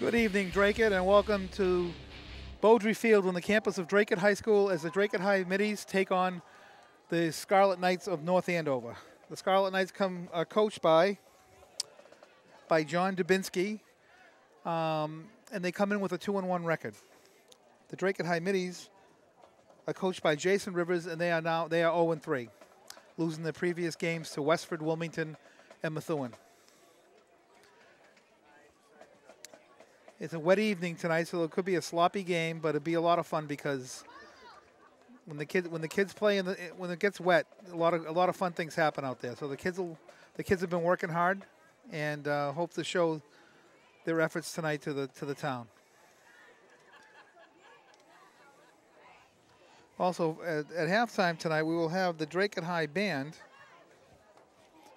Good evening, Dracut, and welcome to Beaudry Field on the campus of Dracut High School as the Dracut High Middies take on the Scarlett Knights of North Andover. The Scarlett Knights are coached by John Dubinsky, and they come in with a 2-1 record. The Dracut High Middies are coached by Jason Rivers, and they are 0-3, losing their previous games to Westford, Wilmington, and Methuen. It's a wet evening tonight, so it could be a sloppy game, but it'll be a lot of fun because when the kids play when it gets wet, a lot of fun things happen out there. So the kids have been working hard, and hope to show their efforts tonight to the town. Also, at halftime tonight, we will have the Dracut High Band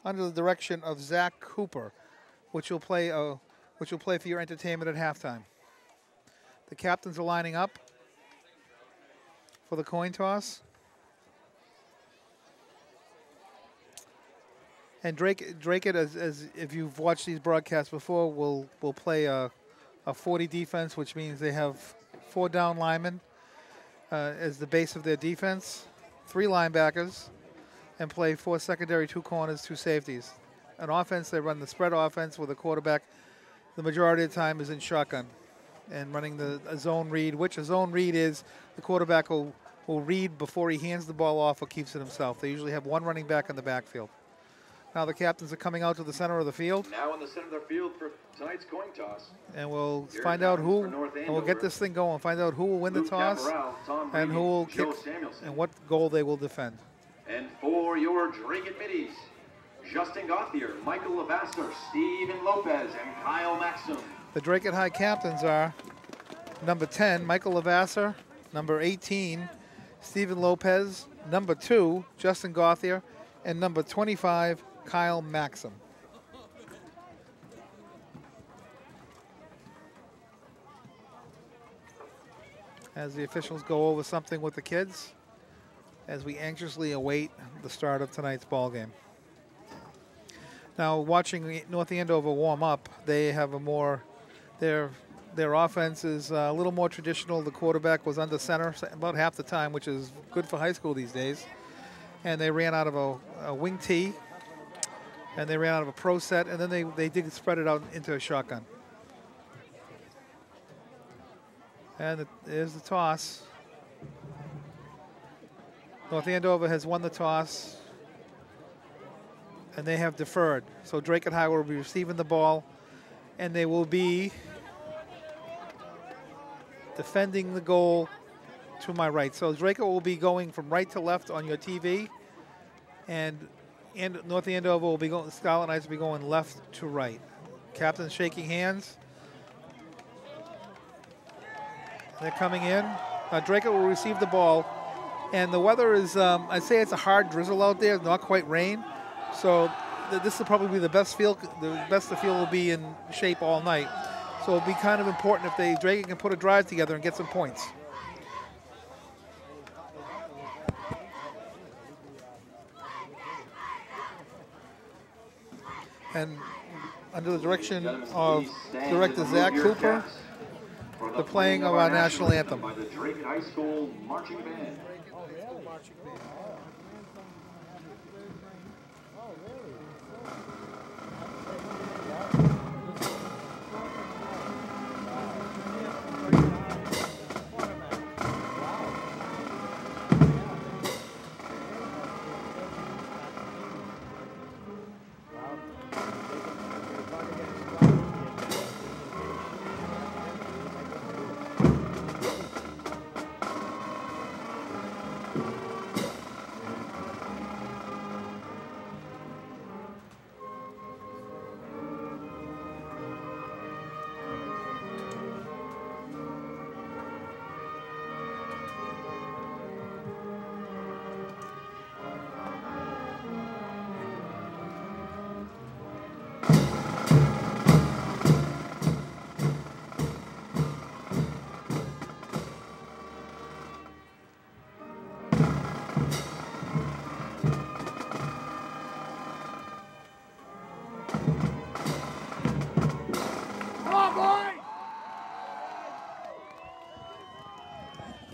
under the direction of Zach Cooper, which will play for your entertainment at halftime. The captains are lining up for the coin toss. And Dracut, as if you've watched these broadcasts before, will play a 40 defense, which means they have 4 down linemen as the base of their defense, 3 linebackers, and play 4 secondary, 2 corners, 2 safeties. On offense, they run the spread offense with a quarterback the majority of the time is in shotgun and running a zone read, which a zone read is the quarterback will read before he hands the ball off or keeps it himself. They usually have 1 running back in the backfield. Now the captains are coming out to the center of the field. Now in the center of the field for tonight's coin toss. And we'll find out who, and we'll get this thing going, find out who will win the toss and who will kick and what goal they will defend. And for your Dracut Middies, Justin Gauthier, Michael Lavasser, Stephen Lopez, and Kyle Maxim. The Dracut High captains are number 10, Michael Lavasser, number 18, Stephen Lopez, number 2, Justin Gauthier, and number 25, Kyle Maxim. As the officials go over something with the kids, as we anxiously await the start of tonight's ball game. Now, watching North Andover warm up, they have their offense is a little more traditional. The quarterback was under center about half the time, which is good for high school these days. And they ran out of a wing tee, and they ran out of a pro set, and then they did spread it out into a shotgun. And there's the toss. North Andover has won the toss, and they have deferred. So Dracut High will be receiving the ball, and they will be defending the goal to my right. So Dracut will be going from right to left on your TV, and North Andover will be going, Scarlett Knights will be going left to right. Captains shaking hands. They're coming in. Dracut will receive the ball, and the weather is, I'd say it's a hard drizzle out there, not quite rain. So this will probably be the best the field will be in shape all night. So it'll be kind of important if Dracut can put a drive together and get some points. And under the direction of Director Zach Cooper, the playing of our national anthem. By the Dracut High School Marching Band.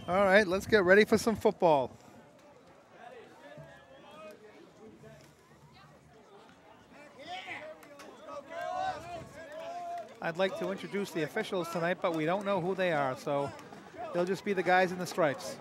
All right, let's get ready for some football. I'd like to introduce the officials tonight, but we don't know who they are, so they'll just be the guys in the stripes.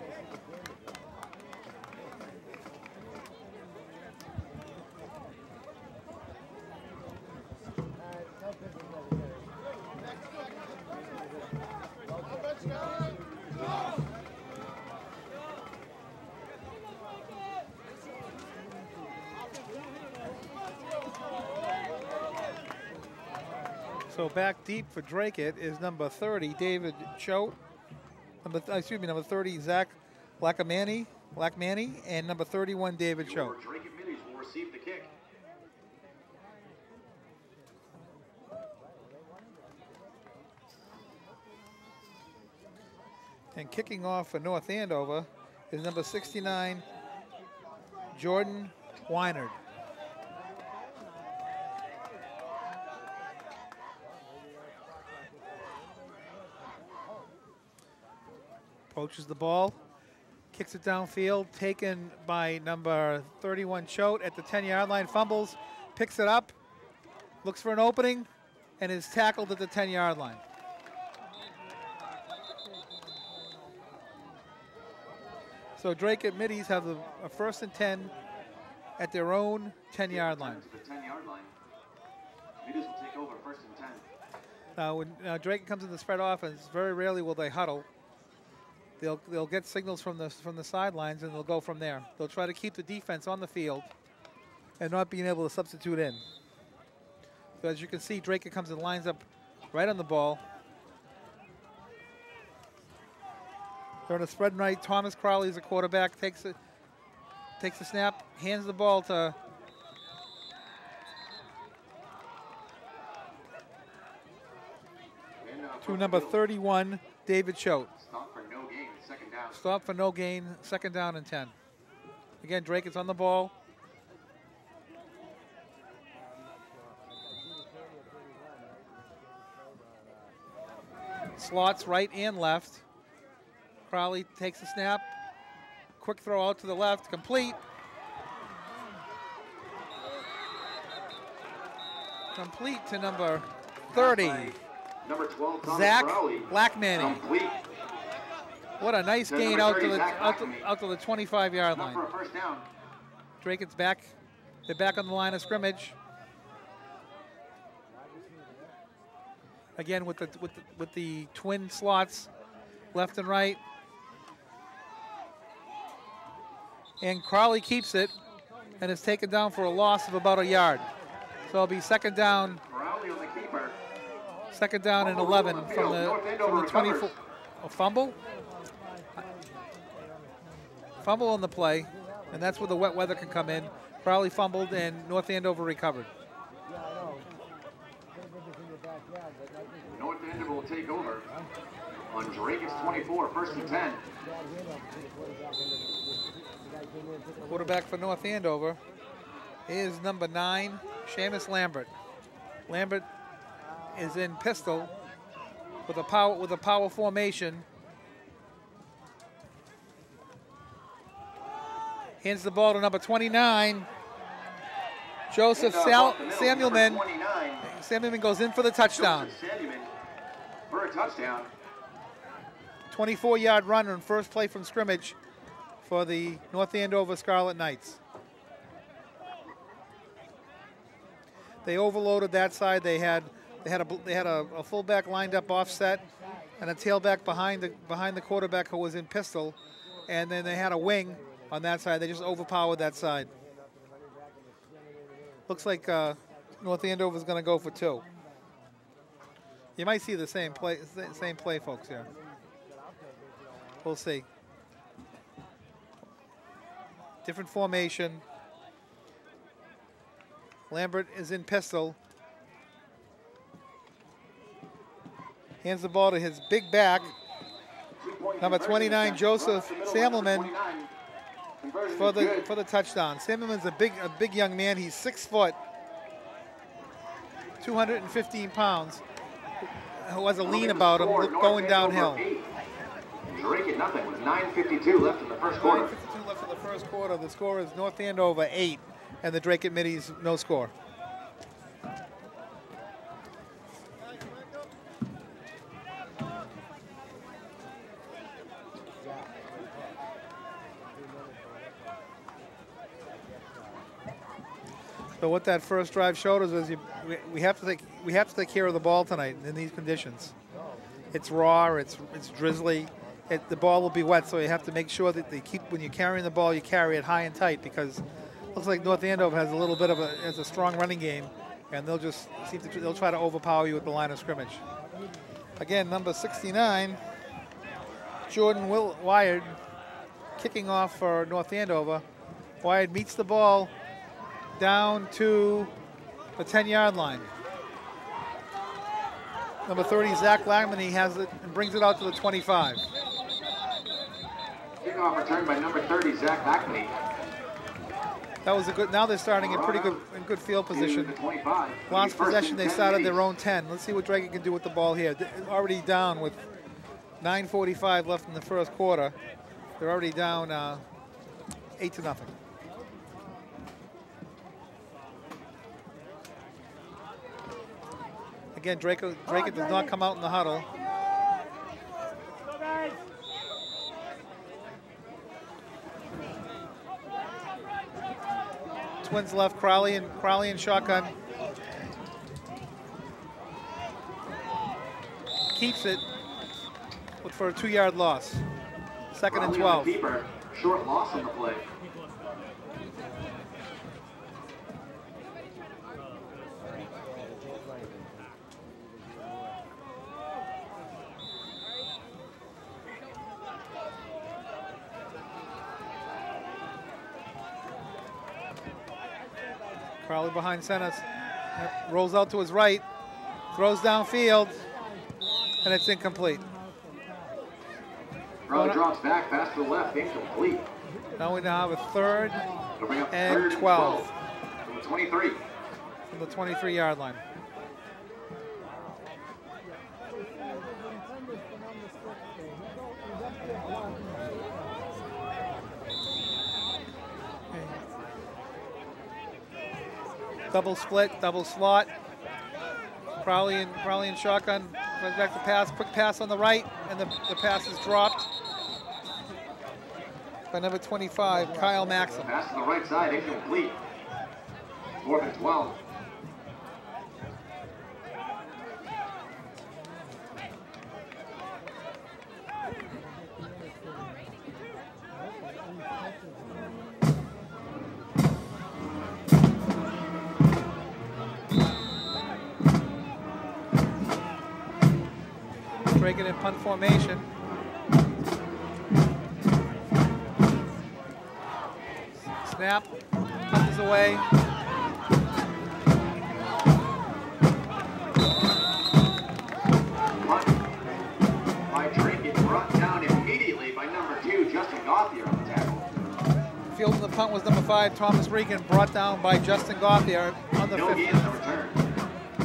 So back deep for Dracut is number 30, David Choate. Number 30, Zach Lackamani, and number 31, David Choate. Dracut Middies will receive the kick. And kicking off for North Andover is number 69, Jordan Weinard. Approaches the ball, kicks it downfield, taken by number 31 Choate at the 10-yard line, fumbles, picks it up, looks for an opening, and is tackled at the 10-yard line. So Dracut Middies have a 1st and 10 at their own 10-yard line. The 10-yard line. Middies will take over 1st and 10. Now, when Dracut comes in the spread offense, very rarely will they huddle. They'll get signals from the sidelines, and they'll go from there. They'll try to keep the defense on the field and not being able to substitute in. So as you can see, Dracut comes and lines up right on the ball. They're in a spread right. Thomas Crowley is a quarterback. Takes a snap, hands the ball to number 31, David Choate. Stop for no gain, 2nd down. Stop for no gain, 2nd down and 10. Again, Dracut's on the ball. Slots right and left. Crowley takes a snap. Quick throw out to the left, complete. Complete to number 30. Number 12, Thomas Zach Crowley. Blackmanning. Complete. What a nice gain out to the 25-yard line. For a 1st down. Dracut's back. They're back on the line of scrimmage. Again with the twin slots, left and right. And Crowley keeps it and is taken down for a loss of about a yard. So it'll be 2nd down. Crowley on the keeper. 2nd down and 11 from the 24. A fumble? Fumble on the play, and that's where the wet weather can come in. Crowley fumbled, and North Andover recovered. North Andover will take over on Dracut's 24, 1st and 10. Quarterback for North Andover is number 9, Seamus Lambert. Lambert is in pistol with a power formation. Hands the ball to number 29, Joseph Samuelman. Samuelman goes in for the touchdown. For a touchdown. 24-yard run on first play from scrimmage for the North Andover Scarlett Knights. They overloaded that side. They had a fullback lined up offset and a tailback behind the quarterback who was in pistol, and then they had a wing on that side. They just overpowered that side. Looks like North Andover is going to go for 2. You might see the same play, folks, here. We'll see. Different formation. Lambert is in pistol. Hands the ball to his big back. Number 29, Joseph Samuelman, for the touchdown. Samuelman's a big young man. He's 6 foot, 215 pounds, who has a lean about him going downhill. Dracut nothing with 9:52 left in the first quarter. 9:52 left in the first quarter. The score is North Andover 8, and the Dracut Middies no score. So what that first drive showed us is we have to take care of the ball tonight in these conditions. It's raw, it's drizzly. The ball will be wet, so you have to make sure that when you're carrying the ball, you carry it high and tight, because it looks like North Andover has a little bit of a strong running game, and they'll try to overpower you at the line of scrimmage. Again, number 69, Jordan Wired, kicking off for North Andover. Wired meets the ball down to the 10-yard line. Number 30, Zach Langman, he has it and brings it out to the 25. Kickoff return by number 30, Zach Langman. That was a good. Now they're starting in good field position. Last possession, they started their own 10. Let's see what Dracut can do with the ball here. They're already down with 9:45 left in the first quarter. They're already down 8-0. Again, Dracut does not come out in the huddle. Twins left, Crowley and shotgun. Keeps it for a 2-yard loss. Second and 12. Keeper, short loss on the play. Crowley behind center, rolls out to his right, throws downfield, and it's incomplete. Crowley drops back, pass to the left, incomplete. Now we have a third and third 12. From the 23. From the 23-yard line. Double split, double slot. Crowley and shotgun. Goes back to pass, quick pass on the right, and the pass is dropped by number 25, Kyle Maxim. Pass to the right side, incomplete. 4th and 12. Dracut in punt formation. Snap, punt is away. Punt by Dracut, brought down immediately by number 2, Justin Gauthier on the tackle. Fielding the punt was number 5, Thomas Regan, brought down by Justin Gauthier on the 50.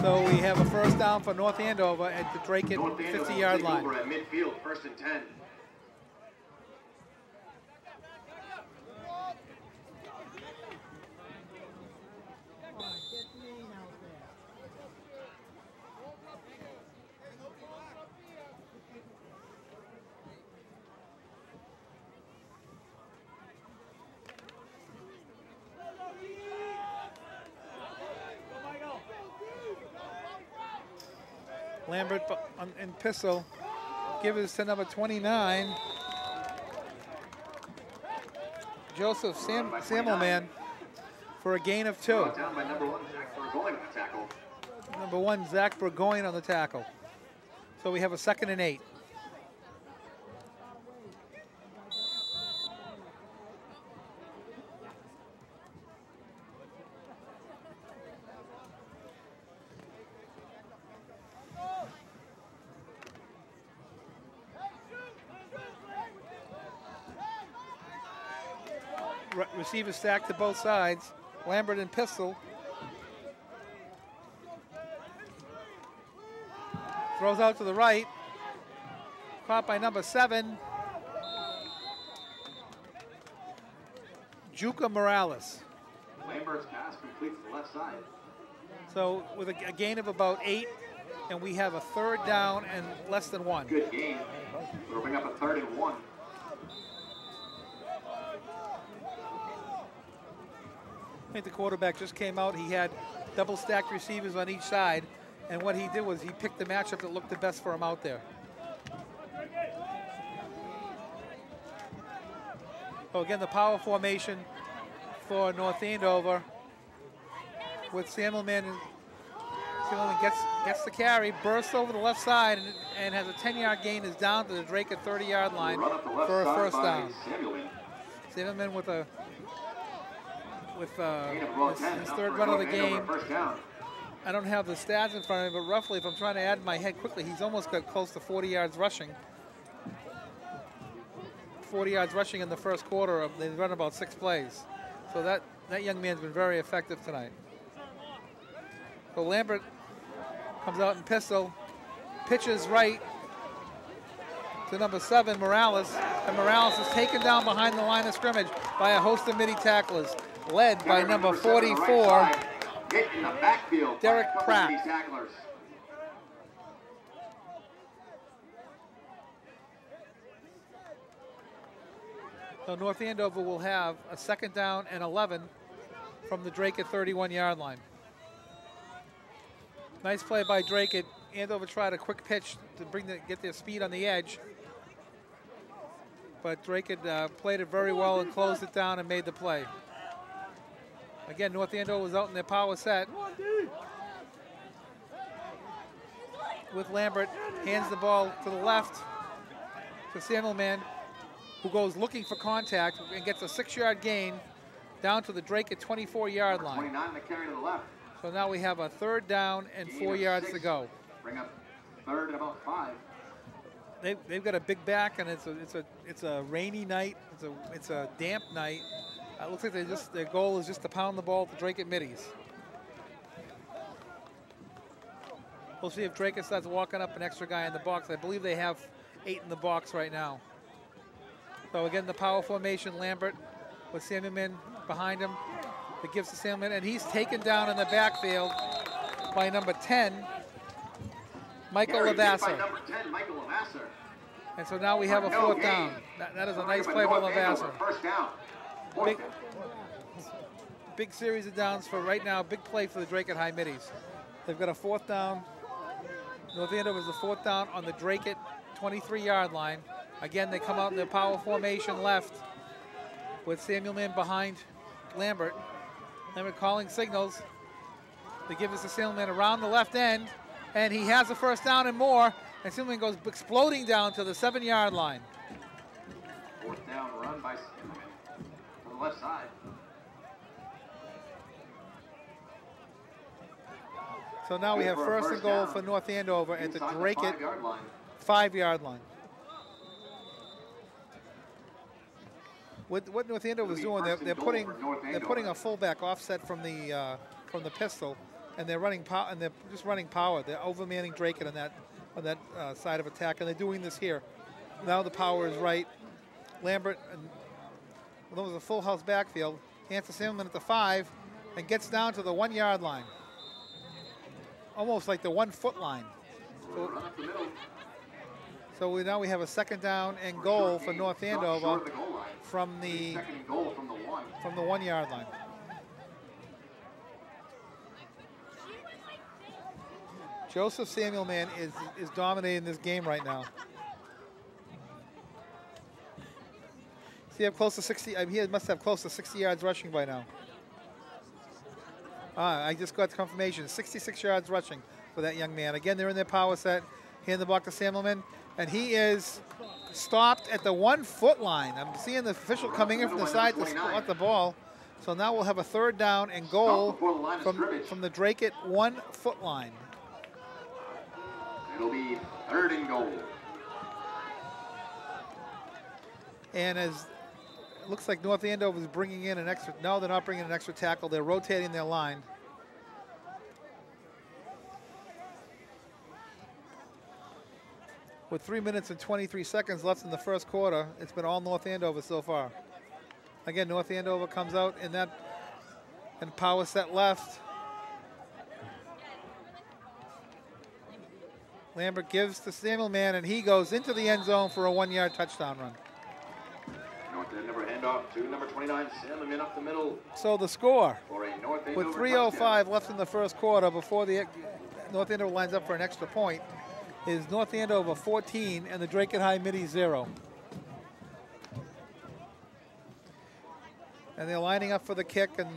So we have a first down for North Andover at the Dracut 50-yard line. Over at midfield, 1st and 10. Lambert and Pistol give us to number 29. Joseph Samelman for a gain of 2. Down by number 1, Zach Burgoyne on the tackle. Number 1, Zach Burgoyne on the tackle. So we have a 2nd and 8. Receivers stacked to both sides. Lambert and Pistol. Throws out to the right. Caught by number 7, Juca Morales. Lambert's pass complete to the left side. So with a gain of about 8, and we have a third down and less than 1. Good game. We'll bring up a 3rd and 1. I think the quarterback just came out. He had double stacked receivers on each side, and what he did was he picked the matchup that looked the best for him out there. So again, the power formation for North Andover with Samuelman. Samuelman gets the carry, bursts over the left side, and has a 10-yard gain. Is down to the Dracut 30-yard line for a first down. Samuelman with his third run of the game. I don't have the stats in front of me, but roughly, if I'm trying to add in my head quickly, he's almost got close to 40 yards rushing. 40 yards rushing in the first quarter. They run about 6 plays. So that young man's been very effective tonight. So Lambert comes out in pistol, pitches right to number 7, Morales. And Morales is taken down behind the line of scrimmage by a host of Middie tacklers, led by number 44, Derek Pratt. So North Andover will have a 2nd down and 11 from the Dracut 31-yard line. Nice play by Dracut. Andover tried a quick pitch to get their speed on the edge. But Dracut played it very well and closed it down and made the play. Again, North Andover was out in their power set. With Lambert, hands the ball to the left to Samuelman, who goes looking for contact and gets a 6-yard gain down to the Dracut 24-yard line. 29 the carry to the left. So now we have a 3rd down and 4 yards to go. Bring up 3rd and about 5. They've got a big back, and it's a rainy night. It's a damp night. It looks like their goal is just to pound the ball to Dracut Middies. We'll see if Dracut starts walking up an extra guy in the box. I believe they have 8 in the box right now. So again, the power formation, Lambert with Samuelman behind him. It gives to Samuelman, and he's taken down in the backfield by number 10, Michael Lavasser. And so now we have a 4th down. That is a nice play by Lavasser. First down. Big series of downs for right now. Big play for the Dracut High Middies. They've got a 4th down. North Andover is the 4th down on the Dracut 23-yard line. Again, they come out in their power formation left with Samuelman behind Lambert. Lambert calling signals. They give us to Samuelman around the left end, and he has a first down and more, and Samuelman goes exploding down to the 7-yard line. 4th down run by Samuelman on the left side. So now we have 1st and goal for North Andover at the Dracut 5-yard line. What North Andover is doing, they're putting a fullback offset from the pistol, and they're running power, and they're just running power. They're overmanning Dracut on that side of attack, and they're doing this here. Now the power is right. Lambert, well, that was a full house backfield. Hands to Samuelman at the 5, and gets down to the 1-yard line, almost like the 1-foot line. So now we have a 2nd down and goal for North Andover from the 1-yard line. Joseph Samuelman is dominating this game right now. See, have close to 60. He must have close to 60 yards rushing by now. I just got confirmation. 66 yards rushing for that young man. Again, they're in their power set. Hand the ball to Samuelman, and he is stopped at the 1-foot line. I'm seeing the official coming in from the side to spot the ball. So now we'll have a 3rd down and goal from the Dracut 1-foot line. It'll be 3rd and goal. And as it looks like North Andover is bringing in an extra. No, they're not bringing an extra tackle. They're rotating their line. With 3 minutes and 23 seconds left in the first quarter, it's been all North Andover so far. Again, North Andover comes out in that and power set left. Lambert gives to Samuel Mann, and he goes into the end zone for a 1-yard touchdown run. North Andover handoff to number 29, Samuel up the middle. So the score, For a North Andover with 3:05 touchdown. left in the first quarter before the North Andover lines up for an extra point, is North Andover 14 and the Dracut High Middies 0. And they're lining up for the kick and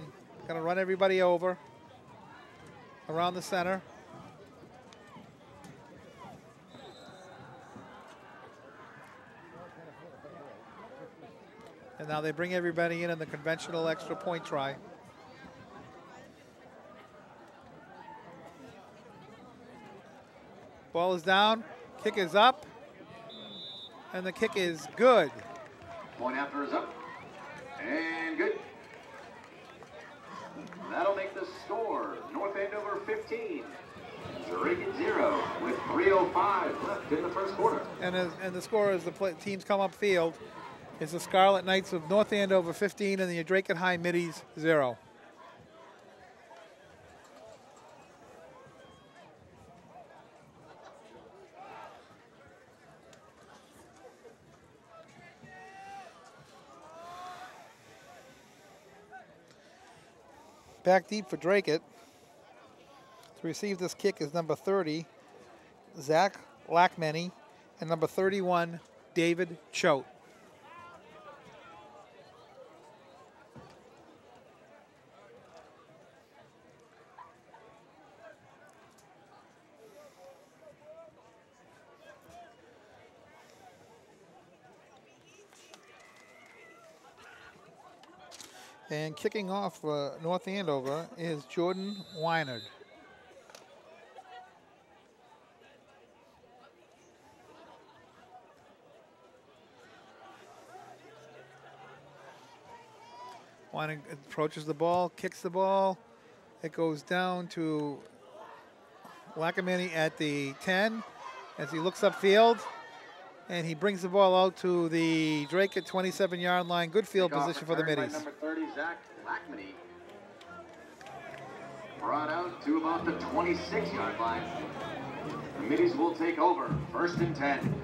going to run everybody over around the center. And now they bring everybody in the conventional extra point try. Ball is down, kick is up, and the kick is good. Point after is up, and good. That'll make the score North Andover 15, Dracut 0, with 3:05 left in the first quarter. And the score as the teams come upfield is the Scarlett Knights of North Andover 15 and the Dracut High Middies 0. Back deep for Dracut. To receive this kick is number 30, Zach Lackmany, and number 31, David Choate. And kicking off North Andover is Jordan Weinard. Weinard approaches the ball, kicks the ball. It goes down to Lackmany at the 10 as he looks upfield. And he brings the ball out to the Dracut 27-yard line. Good field position for the Middies. Number 30, Zach Lackmany. Brought out to about the 26-yard line. The Middies will take over. 1st and 10.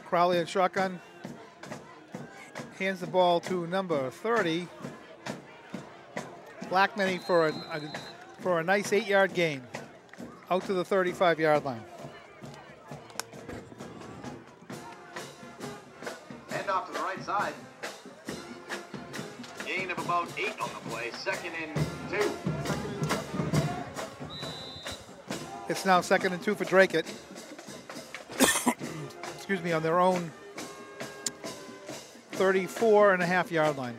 Crowley and shotgun hands the ball to number 30, Lackmany for a nice 8-yard gain out to the 35-yard line. Hand off to the right side. Gain of about 8 on the play. 2nd and 2. It's now 2nd and 2 for Dracut. Excuse me, on their own 34.5-yard line.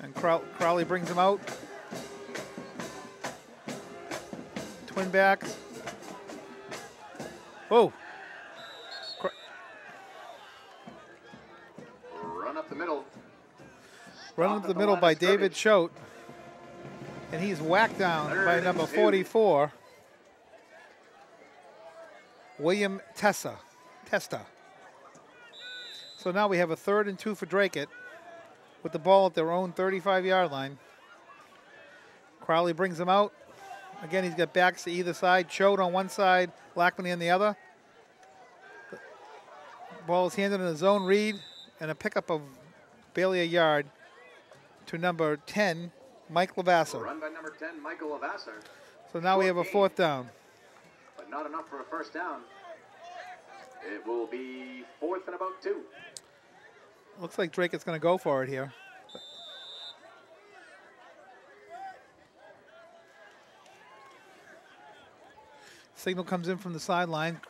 And Crowley brings them out. Twin backs. Whoa. Run up the middle. Run up the middle by David Choate. And he's whacked down by number 44, William Testa. So now we have a 3rd and 2 for Dracut with the ball at their own 35-yard line. Crowley brings them out. Again, he's got backs to either side. Choate on one side, Lackmany on the other. Ball is handed in a zone read and a pickup of barely a yard to number 10, Mike Lavasser. Run by number 10, Michael Lavasser. So now we have a 4th down. But not enough for a 1st down. It will be 4th and about 2. Looks like Dracut's going to go for it here. Signal comes in from the sideline.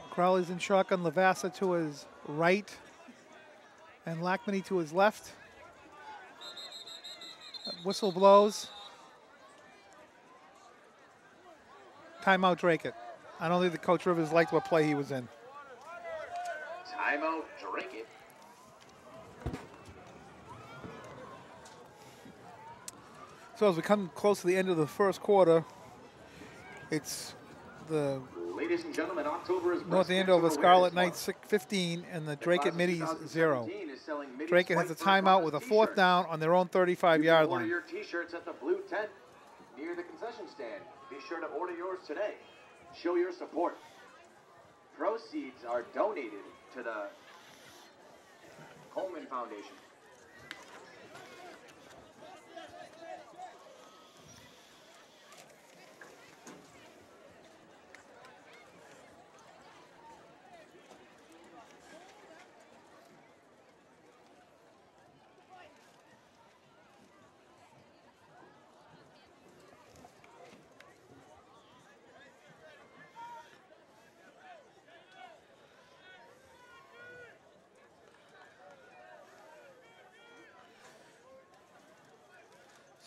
Crowley's in shotgun, Lavasser to his right, and Lackmany to his left. Whistle blows. Timeout Dracut. I don't think the Coach Rivers liked what play he was in. Timeout Dracut. So as we come close to the end of the first quarter, it's the Ladies and gentlemen, October is North Andover Scarlett Knights 15 and the Dracut Middies 0. Dracut has a timeout with a 4th down on their own 35-yard line. Order your T-shirts at the blue tent near the concession stand. Be sure to order yours today. Show your support. Proceeds are donated to the Coleman Foundation.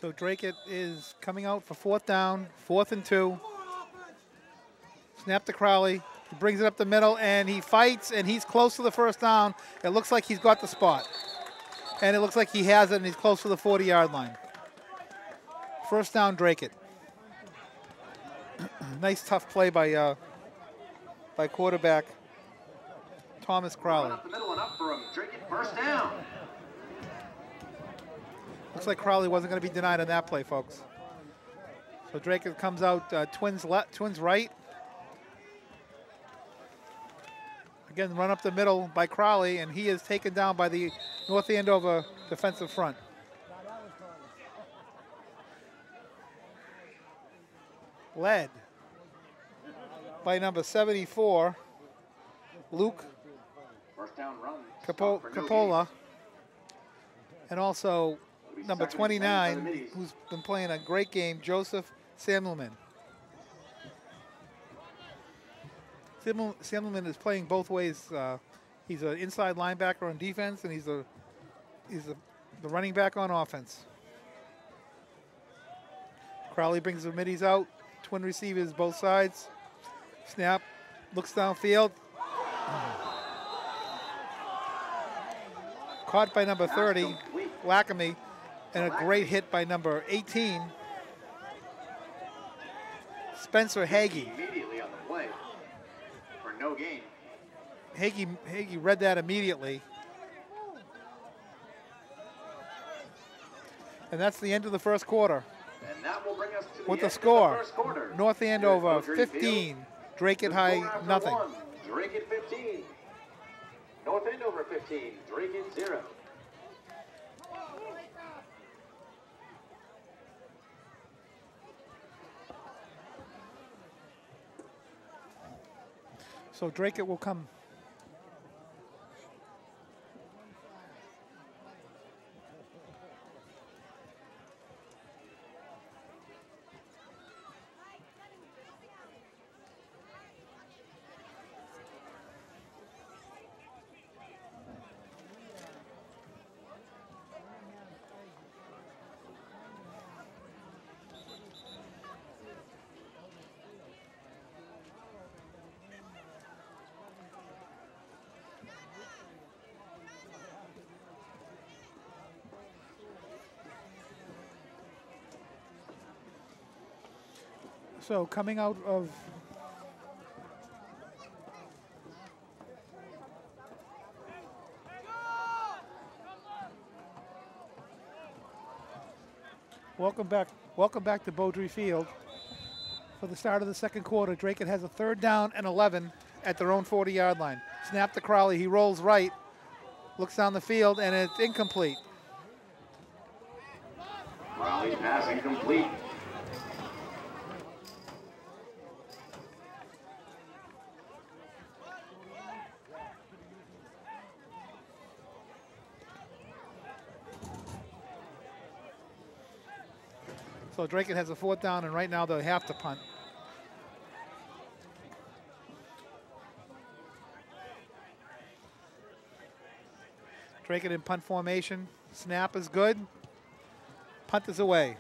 So Dracut is coming out for 4th down, 4th and 2. Snap to Crowley. He brings it up the middle, and he fights, and he's close to the 1st down. It looks like he's got the spot. And it looks like he has it, and he's close to the 40-yard line. 1st down, Dracut. Nice, tough play by quarterback Thomas Crowley. Up the middle and up for him. Dracut, 1st down. Looks like Crowley wasn't going to be denied on that play, folks. So Dracut comes out twins right. Again, run up the middle by Crowley, and he is taken down by the North Andover defensive front. Led by number 74, Luke 1st down run. Capola, and also number 29, who's been playing a great game, Joseph Samuelman. Samuelman is playing both ways. He's an inside linebacker on defense, and he's the running back on offense. Crowley brings the middies out. Twin receivers both sides. Snap, looks downfield. Caught by number 30, Lackamy. And a great hit by number 18, Spencer Hagee. Immediately on the play for no gain. Hagee read that immediately. And that's the end of the first quarter. And that will bring us to the with the end score, of the first quarter. North Andover 15, Dracut High nothing. Dracut 15. North Andover 15, Dracut 0. So Dracut will come. So coming out of welcome back to Beaudry Field for the start of the second quarter. Dracut has a 3rd down and 11 at their own 40-yard line. Snap to Crowley, he rolls right, looks down the field, and it's incomplete. Crowley pass incomplete. So Dracut has a 4th down, and right now they'll have to punt. Dracut in punt formation. Snap is good. Punt is away.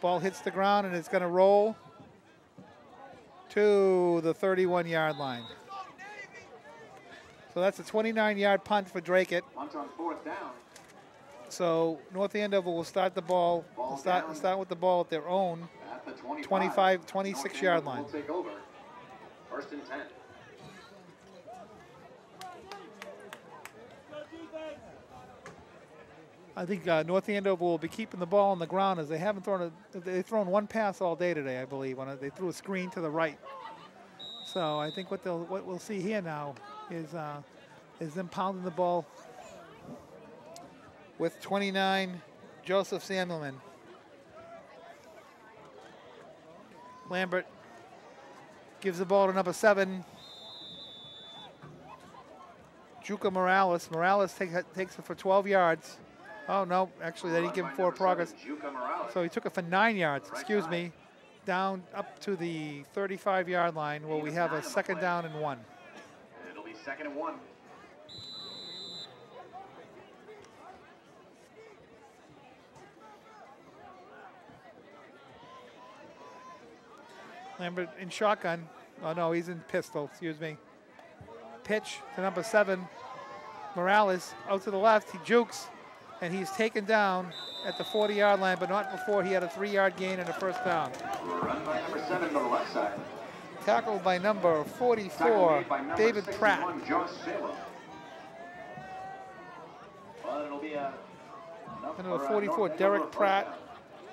Ball hits the ground, and it's going to roll. to the 31-yard line. So that's a 29-yard punt for Dracut. Punt on 4th down. So North Andover will start the ball, start with the ball at their own At the 26-yard line. Will take over. 1st and 10. I think North Andover will be keeping the ball on the ground as they haven't they've thrown one pass all day today, I believe. They threw a screen to the right. So I think what we'll see here now is them pounding the ball with 29, Joseph Samuelman. Lambert gives the ball to number 7, Juca Morales. Morales takes it for 12 yards. Oh, no, actually, they didn't give him 4 progress. So he took it for 9 yards, excuse me, down up to the 35-yard line where we have a 2nd down and 1. It'll be 2nd and 1. Lambert in shotgun. Oh, no, he's in pistol, excuse me. Pitch to number 7, Morales, out to the left. He jukes, and he's taken down at the 40-yard line, but not before he had a 3-yard gain and a 1st down. Run by number 7 to the left side. Tackled by number 44, David Pratt. Josh Salem. Well, it'll be Number 44, Derek Pratt,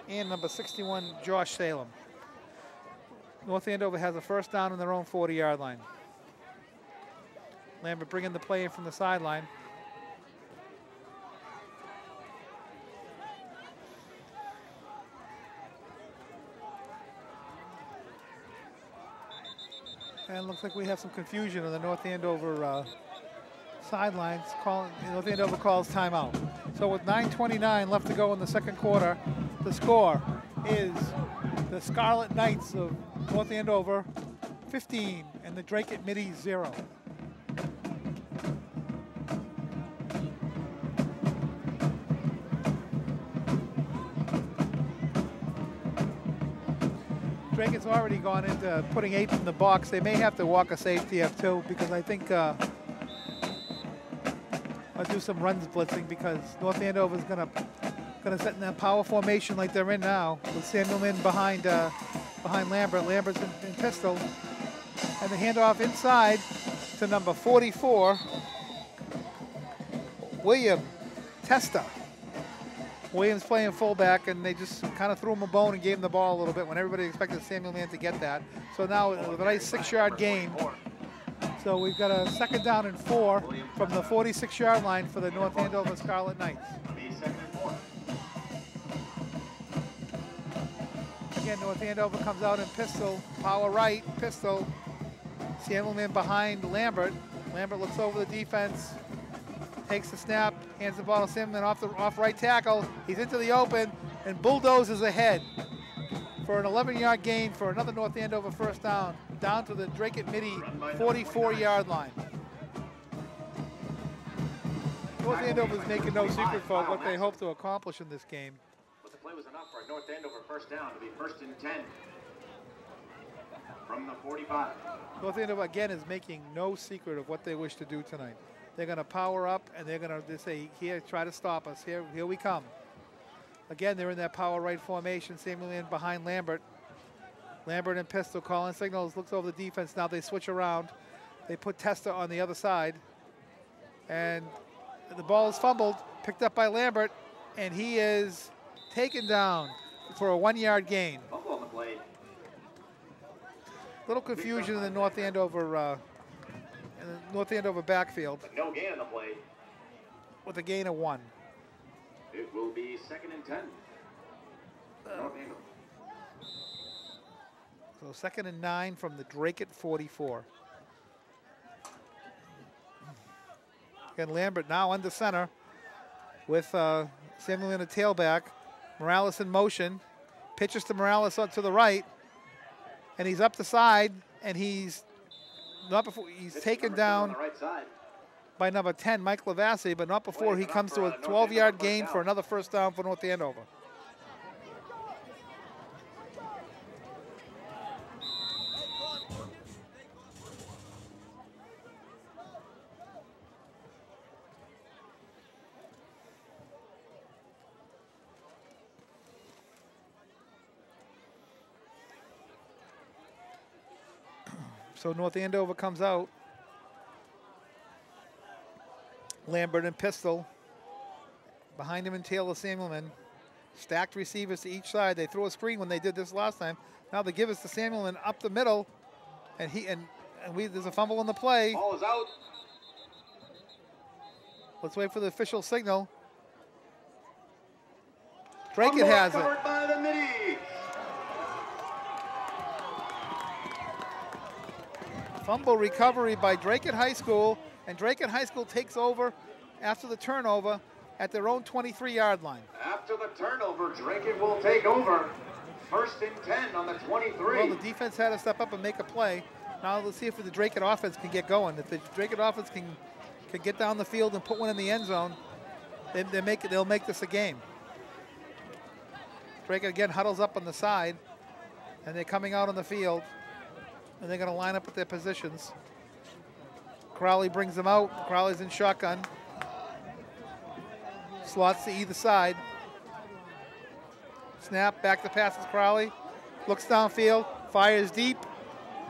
and number 61, Josh Salem. North Andover has a 1st down on their own 40-yard line. Lambert bringing the play in from the sideline. And it looks like we have some confusion on the North Andover sidelines. North Andover calls timeout. So with 9:29 left to go in the 2nd quarter, the score is the Scarlett Knights of North Andover 15 and the Dracut Middies 0. Dracut's already gone into putting 8 in the box. They may have to walk a safety up too, because I think I'll do some runs blitzing, because North Andover is going to set in that power formation like they're in now, with Samuelman behind Lambert. Lambert's in pistol, and the handoff inside to number 44, William Testa. Williams playing fullback, and they just kind of threw him a bone and gave him the ball a little bit when everybody expected Samuelman to get that. So now with a nice 6-yard gain. So we've got a 2nd down and 4 from the 46-yard line for the North Andover Scarlet Knights. Again, North Andover comes out in pistol, power right, pistol. Samuelman behind Lambert. Lambert looks over the defense, takes the snap, hands the ball to Samuelman off right tackle. He's into the open and bulldozes ahead for an 11-yard gain for another North Andover 1st down to the Dracut Midi 44-yard line. North Andover is making no secret for what they hope to accomplish in this game. But the play was enough for a North Andover 1st down to be 1st and 10 from the 45. North Andover again is making no secret of what they wish to do tonight. They're going to power up, and they're going to say, here, try to stop us. Here we come. Again, they're in that power right formation. Samuelman behind Lambert. Lambert and pistol calling signals, looks over the defense. Now they switch around. They put Testa on the other side. And the ball is fumbled, picked up by Lambert, and he is taken down for a 1-yard gain. Fumble on the play. Little confusion in the North Andover backfield. No gain on the play. With a gain of 1. It will be 2nd and 10. North Andover. So 2nd and 9 from the Dracut 44. Again, Lambert now under center with Samuelman a tailback. Morales in motion. Pitches to Morales up to the right. And he's up the side, and he's taken down by number 10, Mike Lavassi, but not before he comes to a 12-yard gain for another 1st down for North Andover. So North Andover comes out. Lambert and Pistol. Behind him and Taylor Samuelman. Stacked receivers to each side. They throw a screen when they did this last time. Now they give us to Samuelman up the middle. And there's a fumble on the play. Ball is out. Let's wait for the official signal. Dracut has it. By the Middies. Fumble recovery by Dracut High School, and Dracut High School takes over after the turnover at their own 23-yard line. After the turnover, Dracut will take over. 1st and 10 on the 23. Well, the defense had to step up and make a play. Now let's see if the Dracut offense can get going. If the Dracut offense can get down the field and put one in the end zone, they'll make this a game. Dracut again huddles up on the side, and they're coming out on the field, and they're going to line up at their positions. Crowley brings them out. Crowley's in shotgun. Slots to either side. Snap, back to passes Crowley. Looks downfield, fires deep,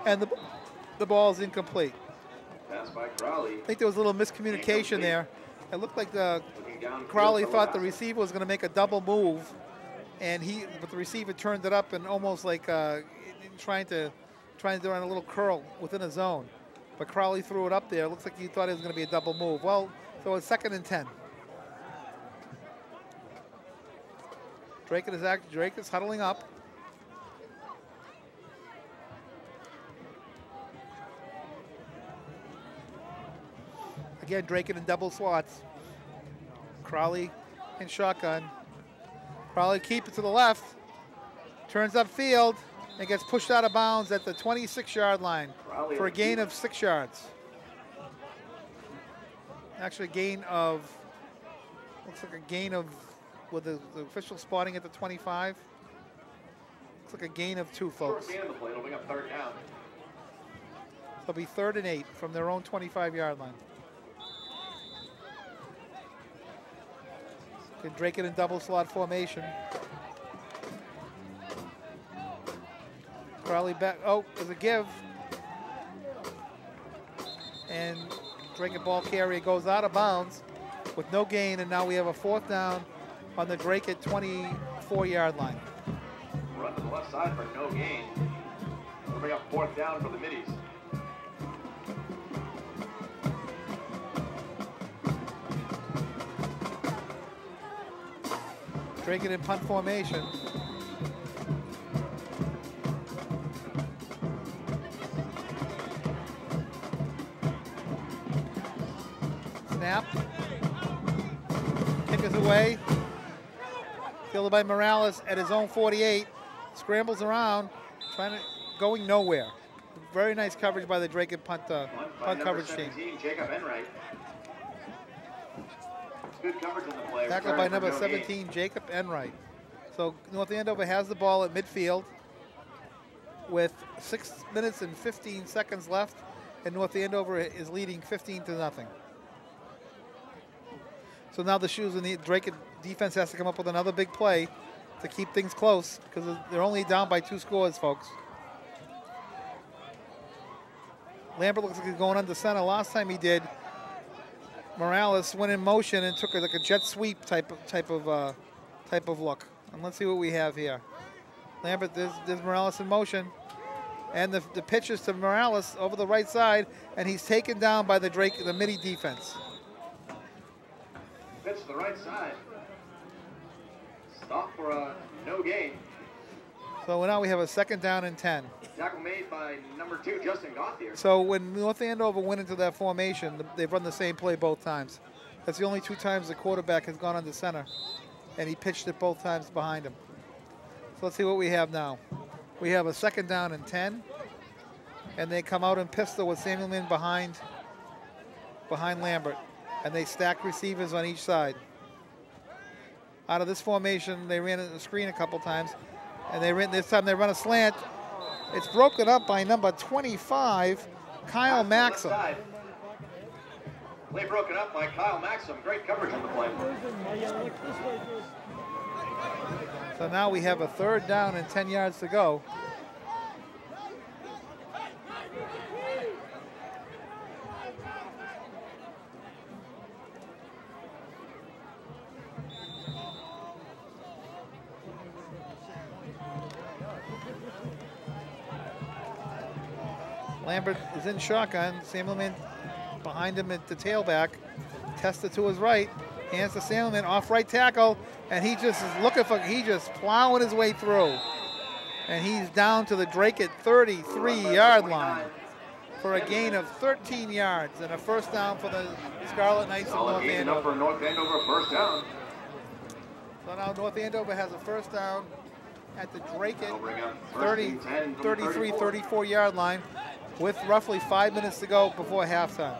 and the ball is incomplete. Pass by Crowley. I think there was a little miscommunication there. It looked like Crowley thought the receiver was going to make a double move, but the receiver turned it up and almost like trying to run a little curl within a zone. But Crowley threw it up there. It looks like he thought it was going to be a double move. Well, so it's 2nd and 10. Dracut is huddling up. Again, Dracut in double slots. Crowley in shotgun. Crowley keeps it to the left. Turns upfield and gets pushed out of bounds at the 26-yard line for a gain of 6 yards. Actually, looks like a gain of, with the official spotting at the 25. Looks like a gain of 2, folks. Short gain of the play. It'll bring up 3rd down. It'll be 3rd and 8 from their own 25-yard line. Dracut in double slot formation. Crowley back. Oh, there's a give. And Dracut ball carrier goes out of bounds with no gain, and now we have a 4th down on the Dracut 24-yard line. Run to the left side for no gain. We'll bring up 4th down for the Middies. Dracut in punt formation. Snap. Kick is away. Fielded by Morales at his own 48. Scrambles around, going nowhere. Very nice coverage by the Dracut punt coverage team. Jacob Enright. Good coverage in the play. Tackled by number 17, Jacob Enright. So North Andover has the ball at midfield with 6 minutes and 15 seconds left, and North Andover is leading 15-0. So now the shoes and the Dracut defense has to come up with another big play to keep things close, because they're only down by 2 scores, folks. Lambert looks like he's going under center. Last time he did, Morales went in motion and took like a jet sweep type of look. And let's see what we have here. Lambert, there's Morales in motion, and the pitch is to Morales over the right side, and he's taken down by the Middy defense. Pitch to the right side. Stop for a no gain. So now we have a 2nd down and 10. Tackle made by number 2, Justin Gauthier. So when North Andover went into that formation, they've run the same play both times. That's the only 2 times the quarterback has gone under center, and he pitched it both times behind him. So let's see what we have now. We have a 2nd down and 10, and they come out in pistol with Samuelman behind Lambert, and they stack receivers on each side. Out of this formation, they ran a screen a couple times, and this time they run a slant. It's broken up by number 25, Kyle Maxim. Play broken up by Kyle Maxim. Great coverage on the play. So now we have a 3rd down and 10 yards to go. Lambert is in shotgun. Samuelman behind him at the tailback. Testa to his right. Hands to Samuelman off right tackle. And he just is looking for, he just plowing his way through. And he's down to the Dracut 33-yard line for a gain of 13 yards and a first down for the Scarlet Knights of North Andover. For North Andover, first down. So now North Andover has a first down at the Dracut 34-yard line with roughly 5 minutes to go before halftime.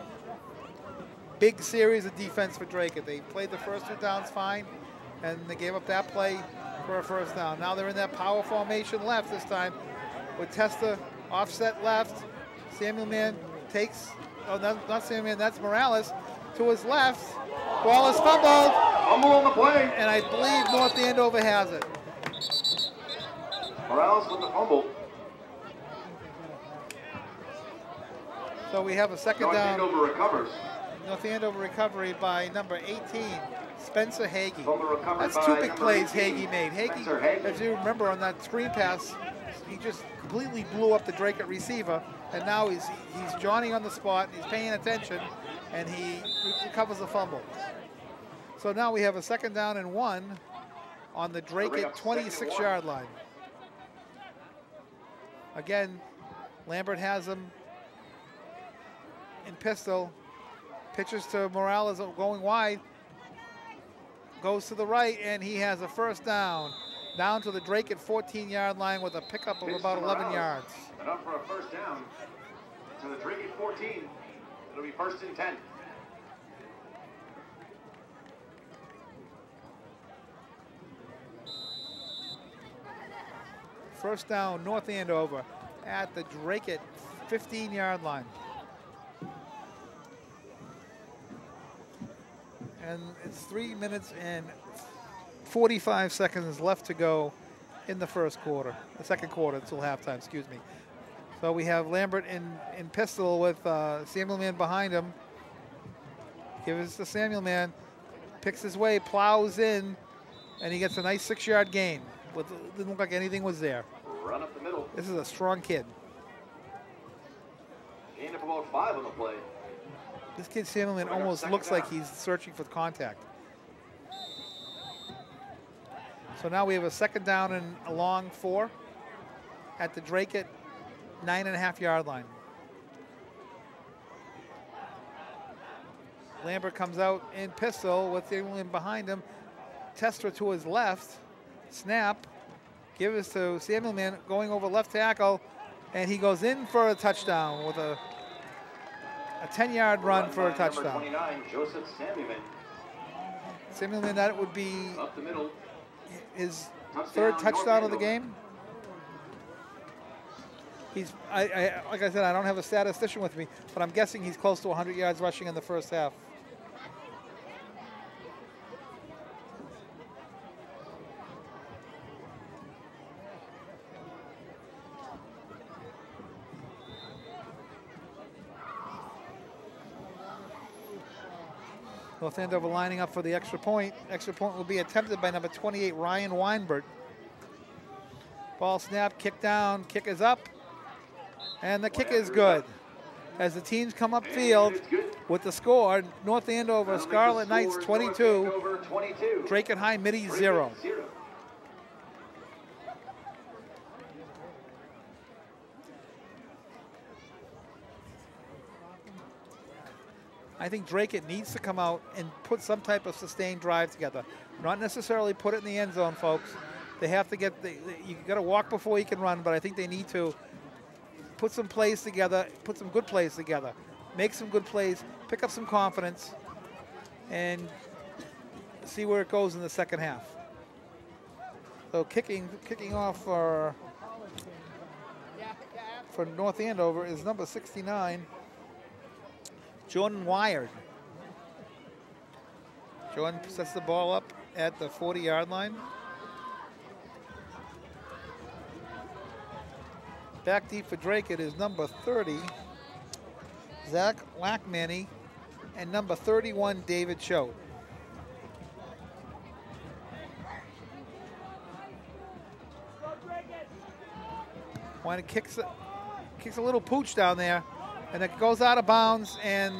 Big series of defense for Dracut. They played the first 2 downs fine, and they gave up that play for a first down. Now they're in that power formation left this time with Testa offset left. Samuelman takes, oh, not Samuelman, that's Morales to his left. Ball is fumbled. Fumble on the play. And I believe North Andover has it. Morales with the fumble. So we have a second North down. Andover recovers. North Andover recovery by number 18, Spencer Hagee. Fumble recovered That's 2 by big number plays 18, Hagee made. Spencer Hagee. As you remember on that screen pass, he just completely blew up the Dracut receiver, and now he's Johnny on the spot, he's paying attention, and he recovers the fumble. So now we have a second down and 1 on the Dracut 26-yard line. Again, Lambert has him in pistol. Pitches to Morales going wide. Goes to the right, and he has a first down. Down to the Dracut 14-yard line with a pickup of about 11 yards. And up for a first down to the Dracut 14. It'll be first and 10. First down, North Andover at the Dracut 15-yard line. And it's 3 minutes and 45 seconds left to go in the first quarter, the second quarter until halftime, excuse me. So we have Lambert in pistol with Samuelman behind him. Gives to Samuelman, picks his way, plows in, and he gets a nice 6-yard gain. Didn't look like anything was there. Run up the middle. This is a strong kid. Gain of about 5 on the play. This kid Samuelman almost looks like he's searching for contact. So now we have a second down and a long 4 at the Dracut 9.5-yard line. Lambert comes out in pistol with Samuelman behind him. Testa to his left. Snap. Gives to Samuelman going over left tackle, and he goes in for a touchdown with a 10-yard run for a touchdown. 29, Joseph Samuelman. Samuelman, that would be Up the middle. his third touchdown of the game. He's, like I said, I don't have a statistician with me, but I'm guessing he's close to 100 yards rushing in the first half. North Andover lining up for the extra point. Extra point will be attempted by number 28, Ryan Weinberg. Ball snap, kick down, kick is up, and the kick is good. As the teams come upfield with the score, North Andover Scarlet Knights 22, Dracut High Middies 0. I think Dracut needs to come out and put some type of sustained drive together. Not necessarily put it in the end zone, folks. They have to get, you got to walk before you can run, but I think they need to put some plays together, put some good plays together, make some good plays, pick up some confidence, and see where it goes in the second half. So kicking off for North Andover is number 69, Jordan Wired. Jordan sets the ball up at the 40-yard line. Back deep for Dracut is number 30, Zach Lackmanny, and number 31, David Cho. Winder kicks kicks a little pooch down there, and it goes out of bounds, and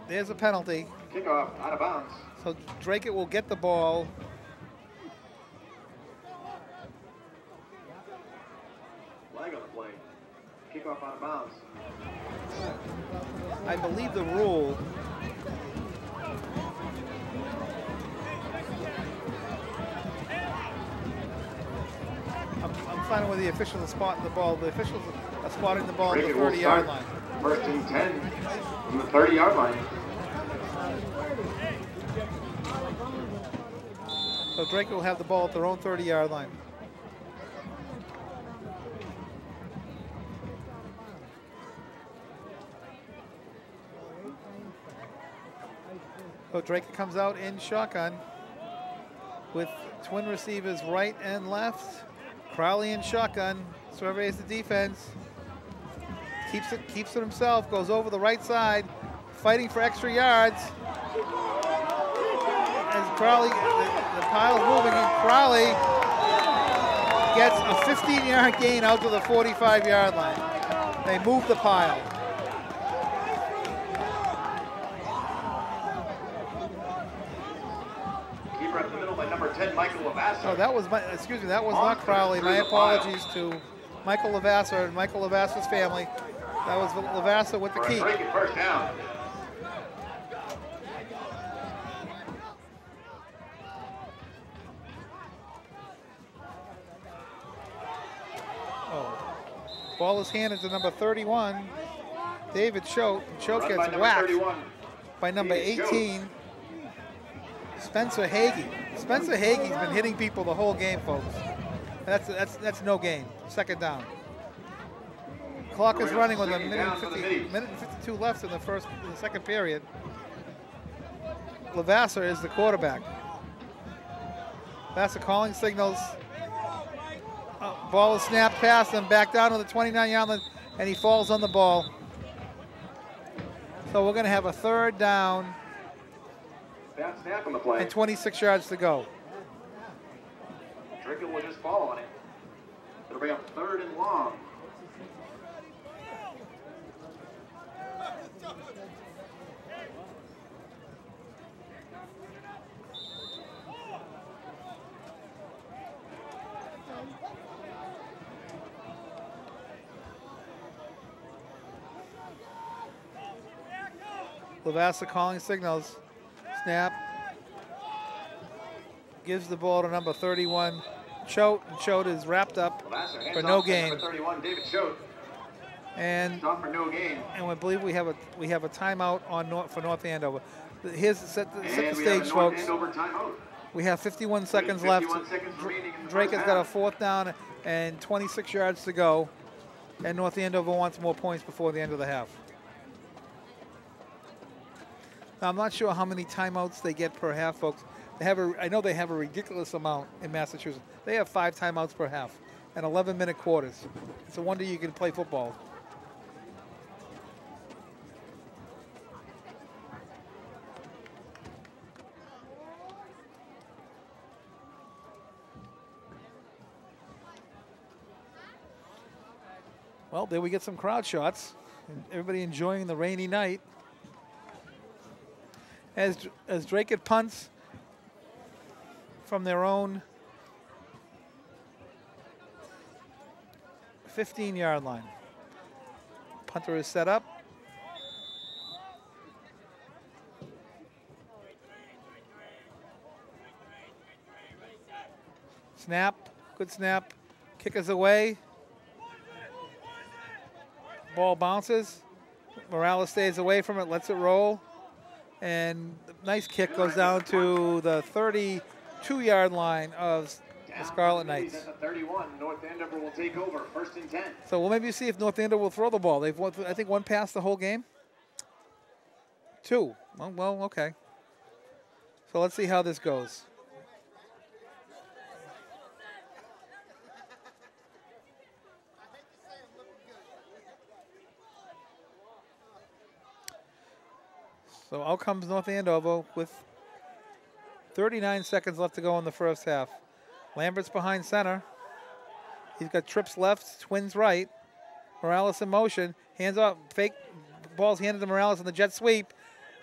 there's a penalty. Kickoff out of bounds. So Dracut will get the ball. Flag on the play. Kickoff out of bounds. I believe the rule. I'm finding where the officials are spotting the ball. The officials are spotting the ball at the 30-yard line. First and 10 from the 30-yard line. So Dracut will have the ball at their own 30-yard line. So Dracut comes out in shotgun with twin receivers right and left. Crowley in shotgun, surveys the defense. Keeps it himself, goes over the right side, fighting for extra yards. As Crowley, the pile's moving, and Crowley gets a 15-yard gain out to the 45-yard line. They move the pile. Keeper at the middle by number 10, Michael Lavasser. Oh, that was that was not Crowley. My apologies to Michael Lavasser and Michael Lavasser's family. That was Lavasser with the key. First down. Ball is handed to number 31, David Choate. Choate gets whacked by number 18, Spencer Hagee. Spencer Hagee's been hitting people the whole game, folks. That's no gain. Second down. Clock is running with a minute and 52 left in the second period. Lavasser is the quarterback. Lavasser calling signals. Ball is snapped past him, back down to the 29-yard line, and he falls on the ball. So we're going to have a third down Snap on the play. and 26 yards to go. Dracut will just fall on it. It'll bring up third and long. Lavasser calling signals. Snap. Gives the ball to number 31, Choate. And Choate is wrapped up for no gain. Number 31, David Choate. And Stop for no gain. And we believe we have a timeout on for North Andover. Here's set the stage, have folks. Andover timeout. We have 51 seconds left. 51 seconds remaining in the Drake first has got a half. fourth down and 26 yards to go. And North Andover wants more points before the end of the half. Now, I'm not sure how many timeouts they get per half, folks. I know they have a ridiculous amount in Massachusetts. They have 5 timeouts per half and 11-minute quarters. It's a wonder you can play football. Well, there we get some crowd shots. And everybody enjoying the rainy night. As Dracut punts from their own 15-yard line. Punter is set up. Snap, good snap. Kickers away. Ball bounces. Morales stays away from it, lets it roll. And nice kick goes down to the 32-yard line of the Scarlett Knights. At the 31, North Andover will take over, first and 10. So we'll maybe see if North Andover will throw the ball. They've won, I think, one pass the whole game. 2. Well, okay. So let's see how this goes. So out comes North Andover with 39 seconds left to go in the first half. Lambert's behind center. He's got trips left, twins right. Morales in motion. Hands off. Fake ball's handed to Morales on the jet sweep.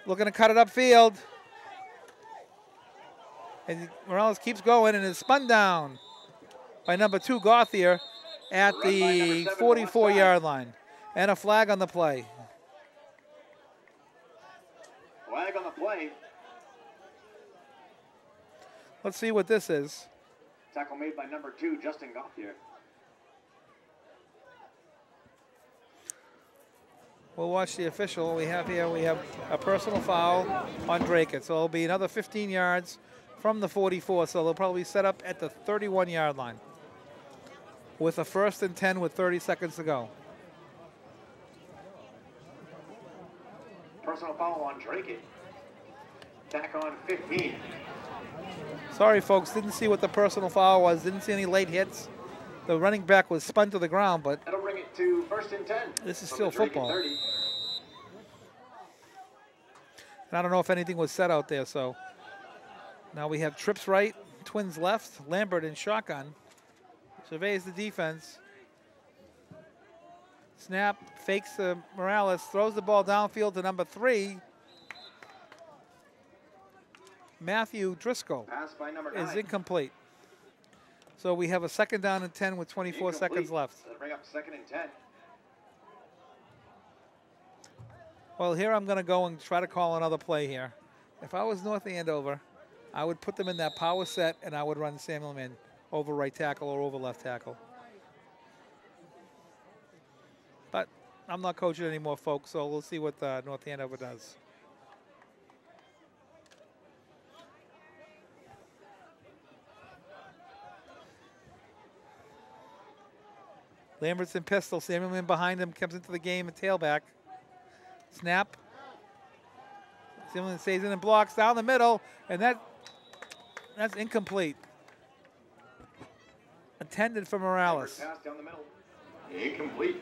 Looking to cut it upfield. And Morales keeps going and is spun down by number 2, Gauthier, at the 44-yard line. And a flag on the play. Flag on the play. Let's see what this is. Tackle made by number 2, Justin Gauthier. We'll watch the official. We have a personal foul on Dracut. So it'll be another 15 yards from the 44. So they'll probably set up at the 31-yard line with a 1st and 10 with 30 seconds to go. Personal foul on Dracut. Back on 15. Sorry, folks. Didn't see what the personal foul was. Didn't see any late hits. The running back was spun to the ground, but that'll bring it to 1st and 10. This is still football. And I don't know if anything was said out there, so now we have trips right, twins left, Lambert in shotgun. Surveys the defense. Snap, fakes to Morales, throws the ball downfield to number 3. Matthew Driscoll Pass by number 9. is incomplete. So we have a 2nd down and 10 with 24 seconds left. That'll bring up 2nd and 10. Well, here I'm going to go and try to call another play here. If I was North Andover, I would put them in that power set and I would run Samuel in over right tackle or over left tackle. But I'm not coaching anymore, folks, so we'll see what North Andover does. Lambert's in pistol. Samuel behind him, comes into the game and tailback. Snap. Samuel stays in and blocks down the middle, and that's incomplete. Intended for Morales. Pass down the middle. Incomplete.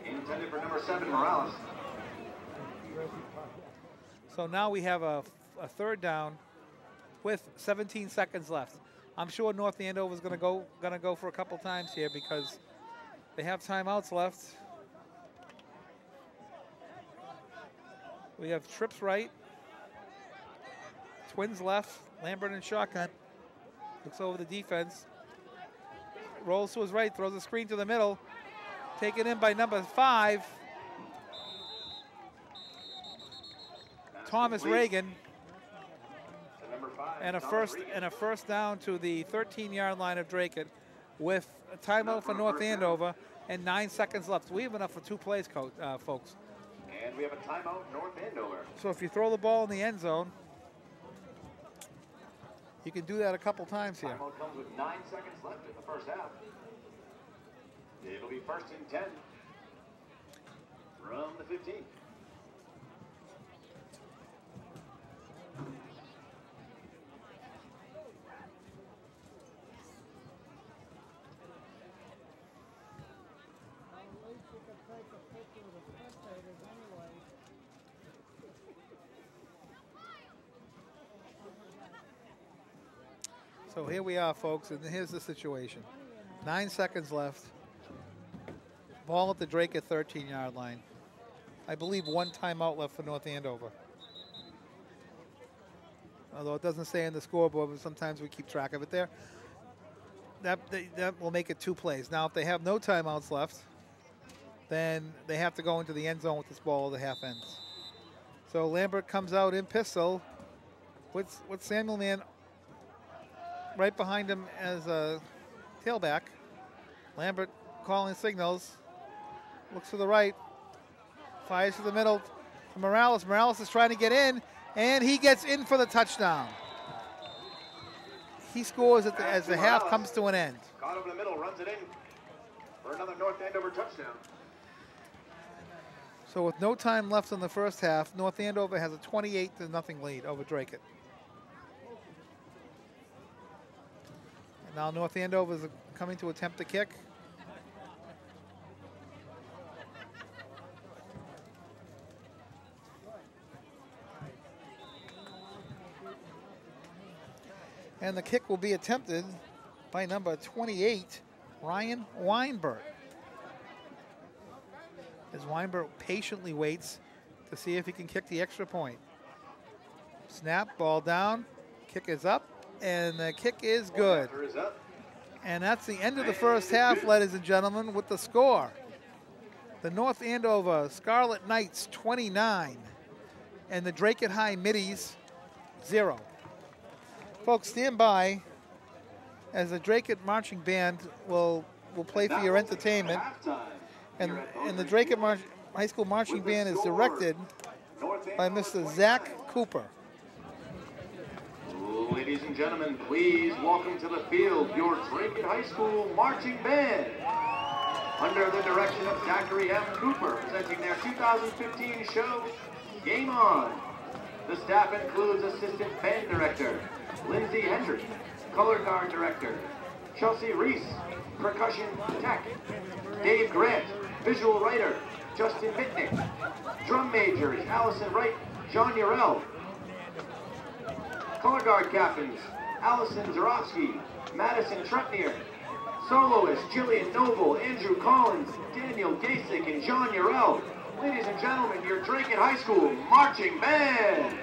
Intended for number 7, Morales. So now we have a 3rd down with 17 seconds left. I'm sure North Andover is going to go for a couple times here because they have timeouts left. We have trips right, twins left, Lambert in shotgun. Looks over the defense. Rolls to his right, throws a screen to the middle. Taken in by number 5, Thomas Reagan. Number 5, and a first down to the 13-yard line of Dracut with a timeout for North Andover and 9 seconds left. We have enough for 2 plays, folks. And we have a timeout, North Andover. So if you throw the ball in the end zone, you can do that a couple times here. Timeout comes with 9 seconds left in the first half. It'll be 1st and 10 from the 15. So here we are, folks, and here's the situation. 9 seconds left. Ball at the Dracut 13-yard line. I believe 1 timeout left for North Andover. Although it doesn't say on the scoreboard, but sometimes we keep track of it there. That will make it 2 plays. Now, if they have no timeouts left, then they have to go into the end zone with this ball at the half ends. So Lambert comes out in pistol with Samuel Mann right behind him as a tailback. Lambert calling signals. Looks to the right. Fires to the middle to Morales. Morales is trying to get in, and he gets in for the touchdown. He scores as the half comes to an end. Caught over the middle, runs it in for another North Andover touchdown. So with no time left in the first half, North Andover has a 28-0 lead over Dracut. And now North Andover is coming to attempt the kick. And the kick will be attempted by number 28, Ryan Weinberg. As Weinberg patiently waits to see if he can kick the extra point. Snap, ball down, kick is up, and the kick is good. And that's the end of the first half, ladies and gentlemen, with the score. The North Andover Scarlett Knights 29 and the Dracut High Middies 0. Folks, stand by as the Dracut Marching Band will play for your entertainment. And the Dracut High School Marching Band is directed by Mr. Zach Cooper. Ladies and gentlemen, please welcome to the field your Dracut High School Marching Band. Under the direction of Zachary M. Cooper, presenting their 2015 show, Game On. The staff includes Assistant Band Director, Lindsay Hendrick, Color Guard Director, Chelsea Reese, Percussion Tech, Dave Grant, Visual Writer, Justin Mitnick, Drum Majors, Allison Wright, John Urell, Color Guard Captains, Allison Zarofsky, Madison Trentnier, Soloists, Jillian Noble, Andrew Collins, Daniel Gasick, and John Urell. Ladies and gentlemen, your Dracut High School Marching Band.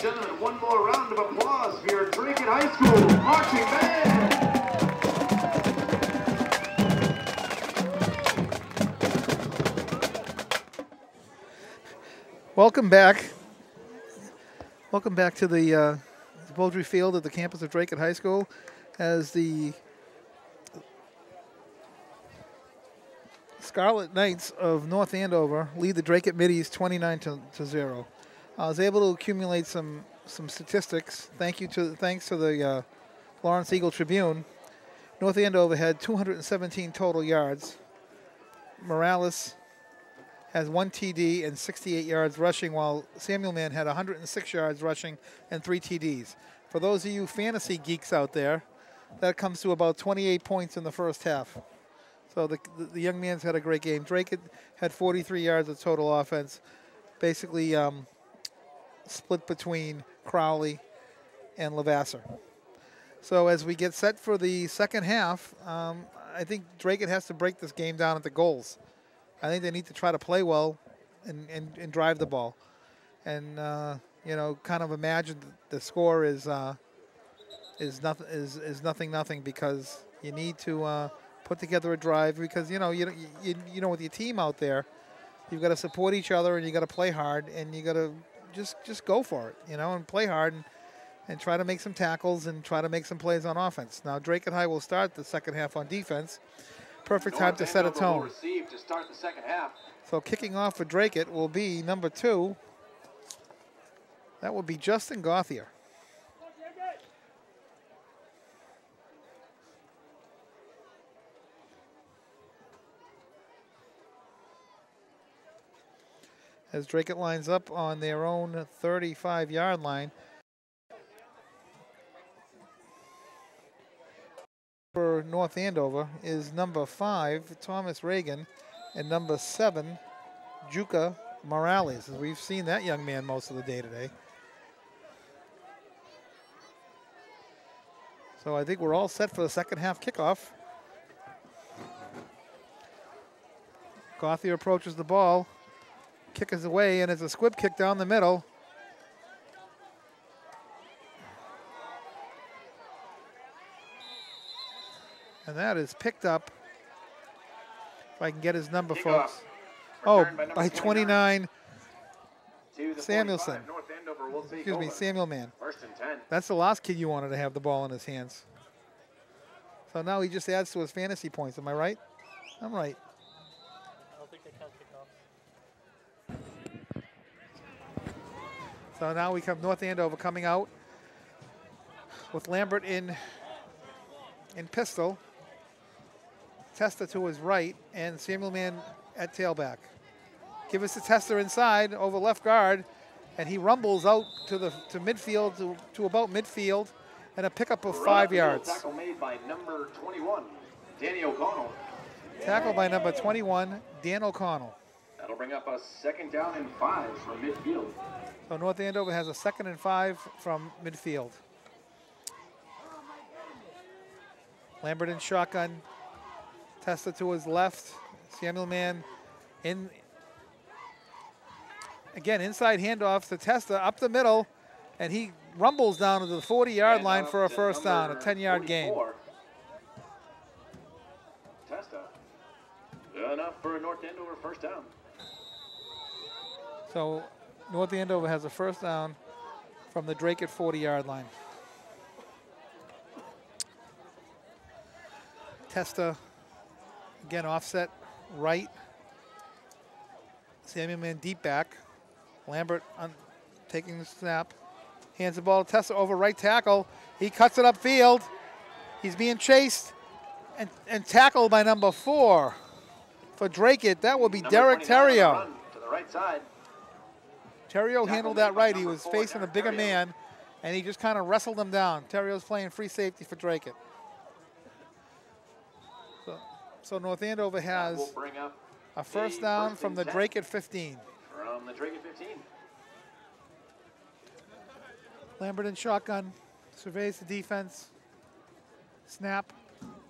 Gentlemen, one more round of applause for your Dracut High School marching band. Welcome back. Welcome back to the Bouldry Field at the campus of Dracut High School as the Scarlett Knights of North Andover lead the Dracut Middies 29-0. I was able to accumulate some statistics. Thanks to the Lawrence Eagle Tribune. North Andover had 217 total yards. Morales has 1 TD and 68 yards rushing, while Samuel Mann had 106 yards rushing and 3 TDs. For those of you fantasy geeks out there, that comes to about 28 points in the first half. So the young man's had a great game. Dracut had 43 yards of total offense, basically split between Crowley and Levasseur. So as we get set for the second half, I think Dracut has to break this game down at the goals. I think they need to try to play well and drive the ball. And, you know, kind of imagine the score is nothing because you need to put together a drive because, you know with your team out there, you've got to support each other and you got to play hard and you got to just go for it, and play hard and try to make some tackles and try to make some plays on offense. Now, Dracut High will start the second half on defense. Perfect time to set a tone. To start the second half. So kicking off for Dracut will be number 2. That will be Justin Gauthier. As Dracut lines up on their own 35-yard line. For North Andover is number 5, Thomas Reagan, and number 7, Juca Morales. We've seen that young man most of the day today. So I think we're all set for the second half kickoff. Gauthier approaches the ball. Kick is away, and it's a squib kick down the middle. And that is picked up, if I can get his number, folks. Oh, by 29, Samuelson. Excuse me, Samuel Mann. That's the last kid you wanted to have the ball in his hands. So now he just adds to his fantasy points. Am I right? I'm right. I don't think they can kick off. So now we come North Andover coming out with Lambert in pistol. Testa to his right, and Samuel Mann at tailback. Give us the Testa inside over left guard, and he rumbles out to midfield, to about midfield, and a pickup of 5 yards. Tackle made by number 21, Danny O'Connell. Tackle by number 21, Dan O'Connell. That'll bring up a 2nd down and 5 from midfield. So North Andover has a 2nd and 5 from midfield. Lambert in shotgun. Testa to his left. Samuel Mann in. Again, inside handoff to Testa up the middle, and he rumbles down to the 40-yard line for a first down, a 10-yard gain. Testa. Good enough for a North Andover first down. So North Andover has a first down from the Dracut 40-yard line. Testa, again, offset right. Samuel Man deep back. Lambert taking the snap. Hands the ball to Testa over right tackle. He cuts it upfield. He's being chased and tackled by number 4 for Dracut. That will be Derek Terrio. To the right side. Terrio handled that right. He was facing a bigger man, and he just kind of wrestled him down. Terrio's playing free safety for Dracut. So North Andover has a first down from the Dracut 15. From the Dracut 15. Lambert in shotgun, surveys the defense. Snap,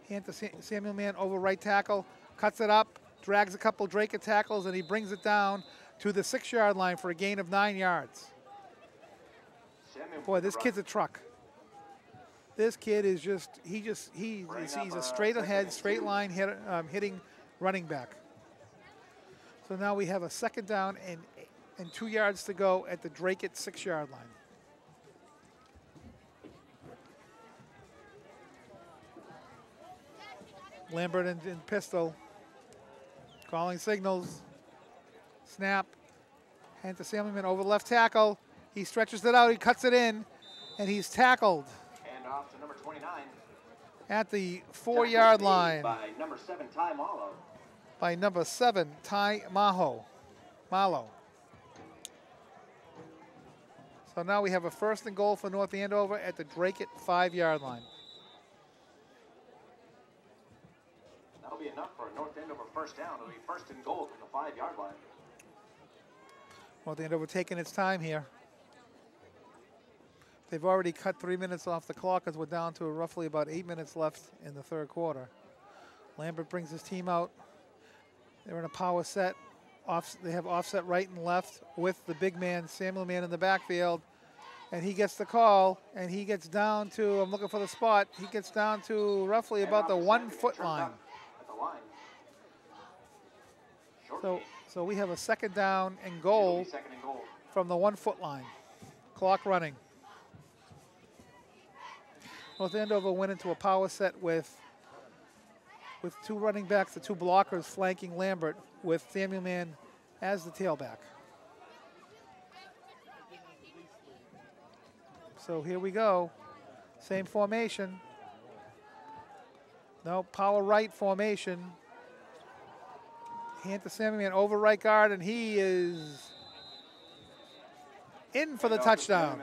hand to Samuel Man over right tackle, cuts it up, drags a couple Dracut tackles, and he brings it down to the 6-yard line for a gain of 9 yards. Boy, this kid's a truck. This kid is he's a straight ahead, straight line hitting running back. So now we have a second down and 2 yards to go at the Dracut 6-yard line. Lambert in pistol, calling signals. Snap, hand to Samuelman over left tackle. He stretches it out, he cuts it in, and he's tackled. And off to number 29. At the 4-yard line. By number 7, Ty Malo. By number 7, Ty Malo. So now we have a first and goal for North Andover at the Dracut 5-yard line. That'll be enough for a North Andover first down. It'll be first and goal from the 5-yard line. North Andover taking its time here. They've already cut 3 minutes off the clock as we're down to roughly about 8 minutes left in the third quarter. Lambert brings his team out. They're in a power set. They have offset right and left with the big man, Samuel Man, in the backfield. And he gets the call, and he gets down to, I'm looking for the spot, he gets down to roughly about the 1-foot line. So we have a second down and goal from the 1-foot line. Clock running. North Andover went into a power set with 2 running backs, the 2 blockers flanking Lambert with Samuel Man as the tailback. So here we go. Same formation. No, power right formation. Hand to Samuel Man over right guard, and he is in for the touchdown.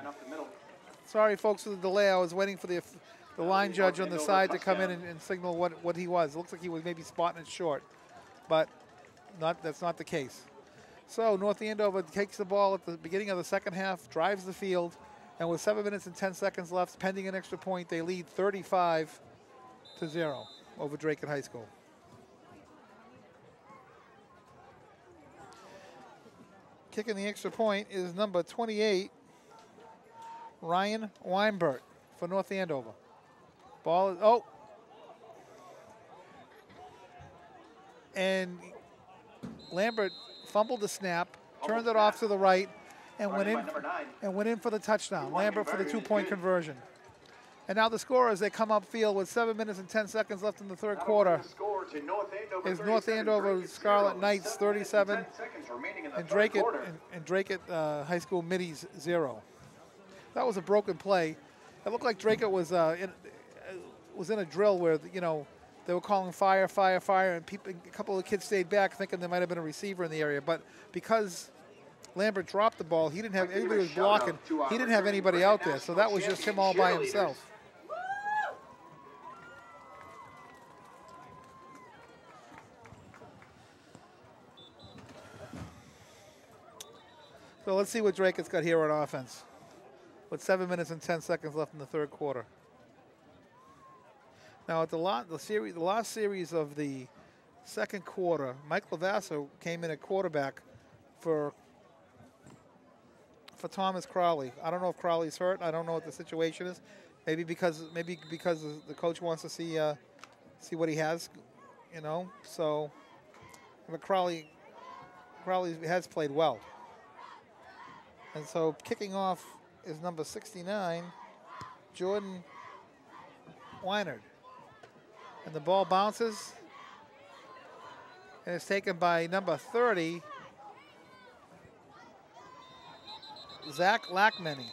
Sorry, folks, for the delay. I was waiting for the line judge on the side to come in and signal what he was. It looks like he was maybe spotting it short, but that's not the case. So North Andover takes the ball at the beginning of the second half, drives the field, and with 7 minutes and 10 seconds left, pending an extra point, they lead 35-0 over Dracut High School. Kicking the extra point is number 28, Ryan Weinbert for North Andover. Ball is, and Lambert fumbled the snap, turned it off to the right, and went in for the touchdown. Lambert for the 2-point conversion. And now the score as they come upfield with 7 minutes and 10 seconds left in the third quarter is North Andover Scarlett Knights 37 and Dracut High School Middies 0. That was a broken play. It looked like Dracut was in a drill where they were calling fire, and a couple of kids stayed back thinking there might have been a receiver in the area. But because Lambert dropped the ball, he didn't have anybody was blocking. He didn't have anybody out there, so that was just him all by himself. So let's see what Dracut's got here on offense. With 7 minutes and 10 seconds left in the third quarter. Now at the last series of the second quarter, Mike Lavasso came in at quarterback for for Thomas Crowley. I don't know if Crowley's hurt. I don't know what the situation is. Maybe because the coach wants to see what he has, you know. So, but Crowley has played well. And so kicking off is number 69, Jordan Weinert. And the ball bounces and it's taken by number 30, Zach Lackmany.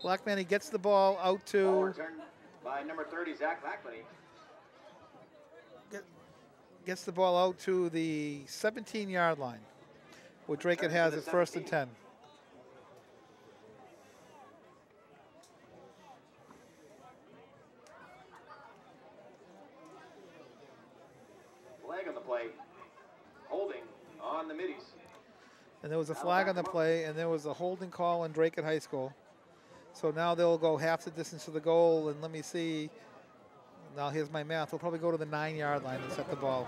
Lackmany gets the ball out to... Returned by number 30, Zach Lackmany. Gets the ball out to the 17-yard line, where Dracut has it 1st and 10. Flag on the play. Holding on the Middies. And there was a flag on the play, and there was a holding call on Dracut High School. So now they'll go half the distance to the goal, and let me see. Now here's my math. They'll probably go to the 9-yard line and set the ball.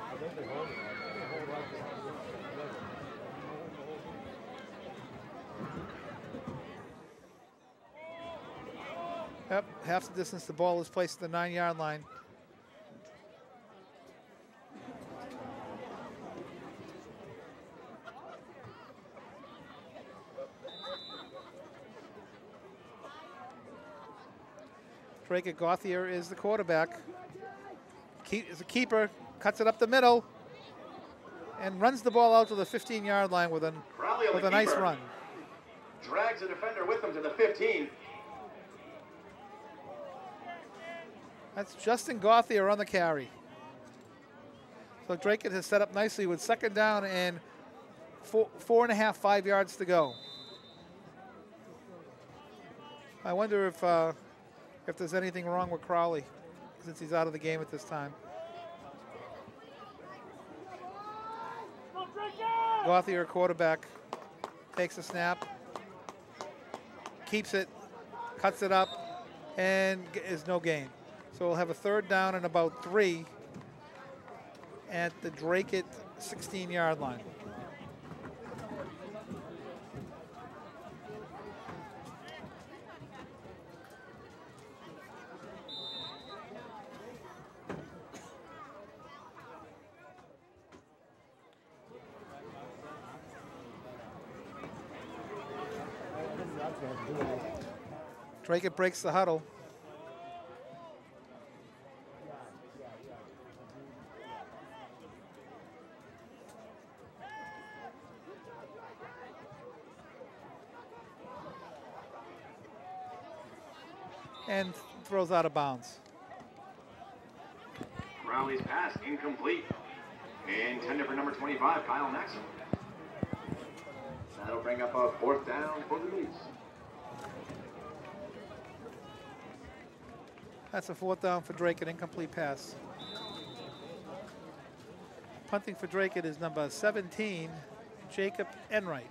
Yep, half the distance. The ball is placed at the 9-yard line. Dracut Gauthier is the quarterback. Is a keeper, cuts it up the middle, and runs the ball out to the 15-yard line with a nice run. Drags a defender with him to the 15. That's Justin Gauthier on the carry. So Dracut has set up nicely with 2nd down and 4.5, 5 yards to go. I wonder if there's anything wrong with Crowley, since he's out of the game at this time. Gauthier, quarterback, takes a snap, keeps it, cuts it up, and is no gain. So we'll have a 3rd down and about 3 at the Dracut 16-yard line. Dracut breaks the huddle. And throws out of bounds. Crowley's pass incomplete. Intended for number 25, Kyle Maxim. That'll bring up a 4th down for the Middies. That's a 4th down for Dracut, incomplete pass. Punting for Dracut is number 17, Jacob Enright.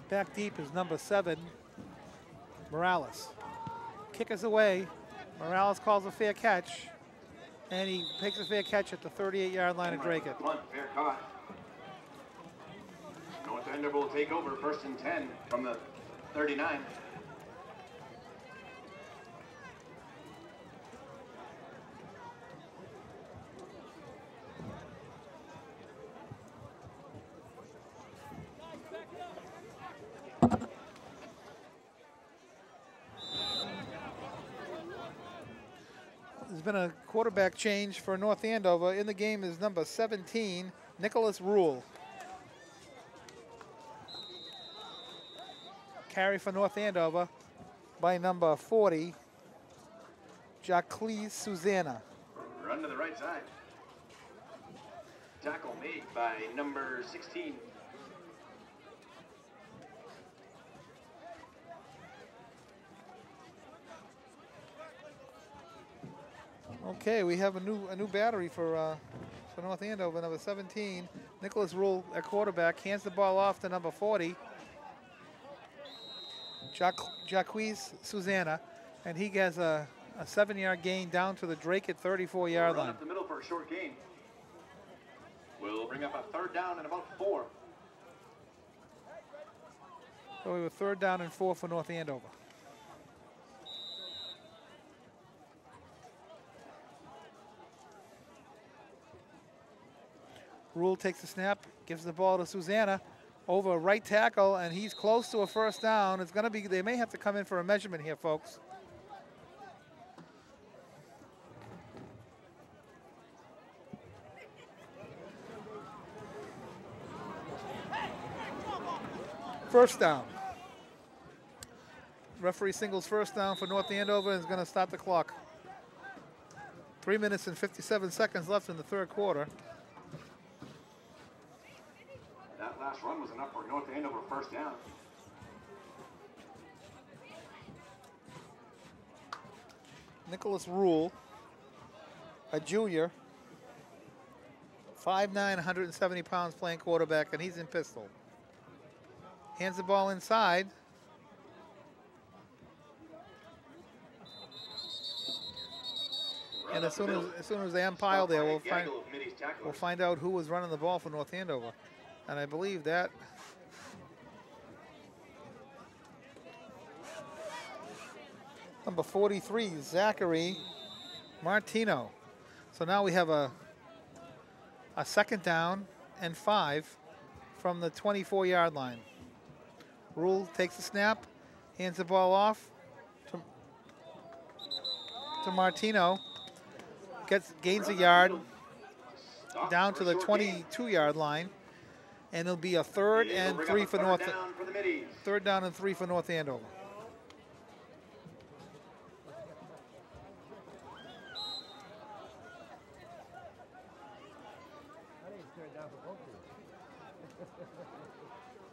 Back deep is number 7, Morales. Kick is away. Morales calls a fair catch, and he takes a fair catch at the 38-yard line of Dracut. Blunt, fair caught. North Andover will take over 1st and 10 from the 39. There's been a quarterback change for North Andover. In the game is number 17, Nicholas Rule. Carry for North Andover by number 40, Jacqueline Susanna. Run to the right side. Tackle made by number 16. Okay, we have a new battery for North Andover, number 17, Nicholas Rule at quarterback, hands the ball off to number 40, Jacqueline Susanna, and he has a 7-yard gain down to the Dracut 34-yard line. Up the middle for a short gain. will bring up a 3rd down and about 4. So we were 3rd down and 4 for North Andover. Rule takes the snap, gives the ball to Susanna over right tackle, and he's close to a 1st down. It's going to be, they may have to come in for a measurement here, folks. First down. Referee singles 1st down for North Andover and is going to start the clock. 3 minutes and 57 seconds left in the 3rd quarter. That last run was enough for North Andover 1st down. Nicholas Rule, a junior, 5'9", 170 pounds, playing quarterback, and he's in pistol. Hands the ball inside. And as soon as they umpire there, we'll find out who was running the ball for North Andover. And I believe that number 43, Zachary Martino. So now we have a 2nd down and 5 from the 24-yard line. Rule takes the snap, hands the ball off to Martino, gains a yard down to the 22-yard line, and it'll be a 3rd and 3 for North. 3rd down and 3 for North Andover.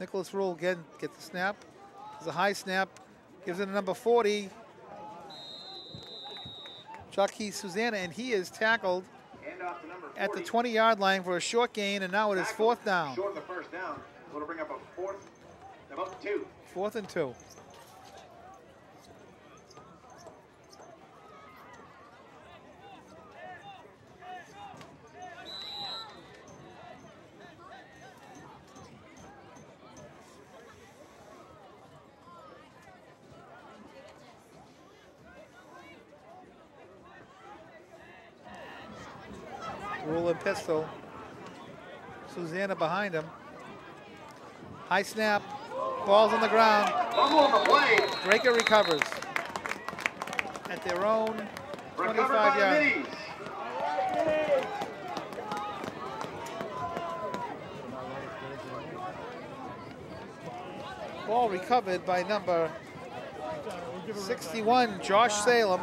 Nicholas Rule again gets the snap. There's a high snap. Gives it to number 40, Dracut Susanna, and he is tackled at the 20-yard line for a short gain, and now it is 4th down. Short of the 1st down. It'll bring up a 4th, about 2. 4th and 2. Rule and pistol. Susanna behind him. High snap. Ball's on the ground. Fumble on the play. Dracut recovers at their own 25-yard. Middies. Ball recovered by number 61, Josh Salem.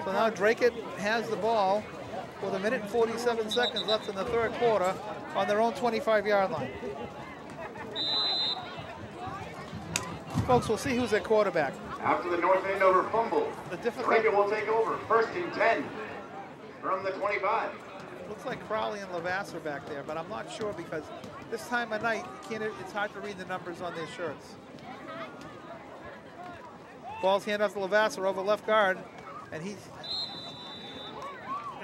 So now Dracut has the ball with 1 minute and 47 seconds left in the 3rd quarter on their own 25-yard line. Folks, we'll see who's at quarterback. After the North Andover fumble, Dracut will take over. 1st and 10 from the 25. Looks like Crowley and Lavasser back there, but I'm not sure because this time of night, it's hard to read the numbers on their shirts. Ball's hand off to Lavasser over left guard, and he's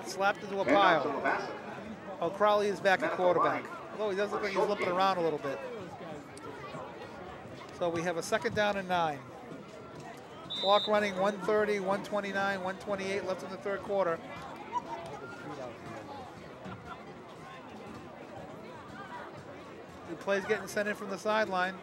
slapped into a pile. Oh, Crowley is back at quarterback. Although he does look like he's limping around a little bit. So we have a 2nd down and 9. Clock running, 1:30, 1:29, 1:28 left in the 3rd quarter. The play's getting sent in from the sideline.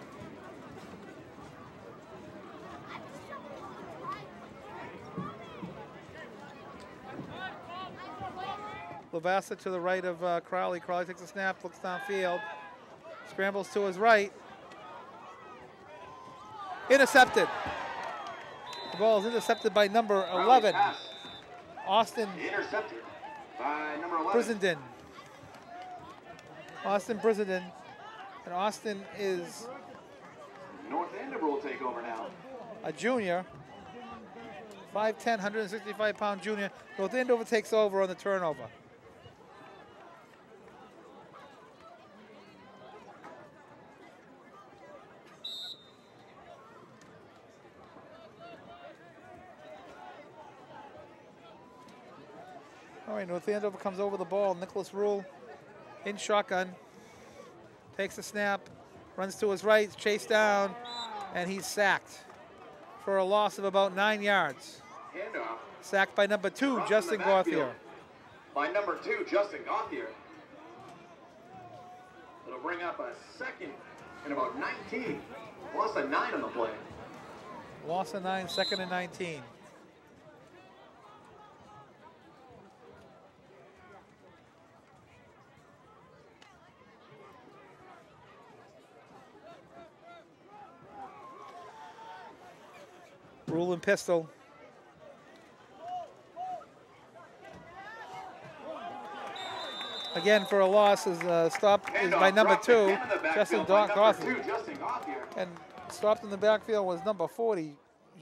Lavasser to the right of Crowley. Crowley takes a snap, looks downfield, scrambles to his right. Intercepted. The ball is intercepted by number 11, Austin Intercepted by number 11. Brissenden. Austin Brissenden. And Austin is North Andover will take over now. a junior. 5'10", 165-pound junior. North Andover takes over on the turnover. All right, North Andover comes over the ball. Nicholas Rule in shotgun. Takes a snap, runs to his right, chased down, and he's sacked for a loss of about 9 yards. Handoff. Sacked by number 2, Dropped in Justin the backfield Gauthier. By number 2, Justin Gauthier. It'll bring up a second and about 19. Lost a 9 on the play. Loss of 9, second and 19. Rule and pistol. Again for a loss is stopped is by number 2, Justin Gauthier. And stopped in the backfield was number 40,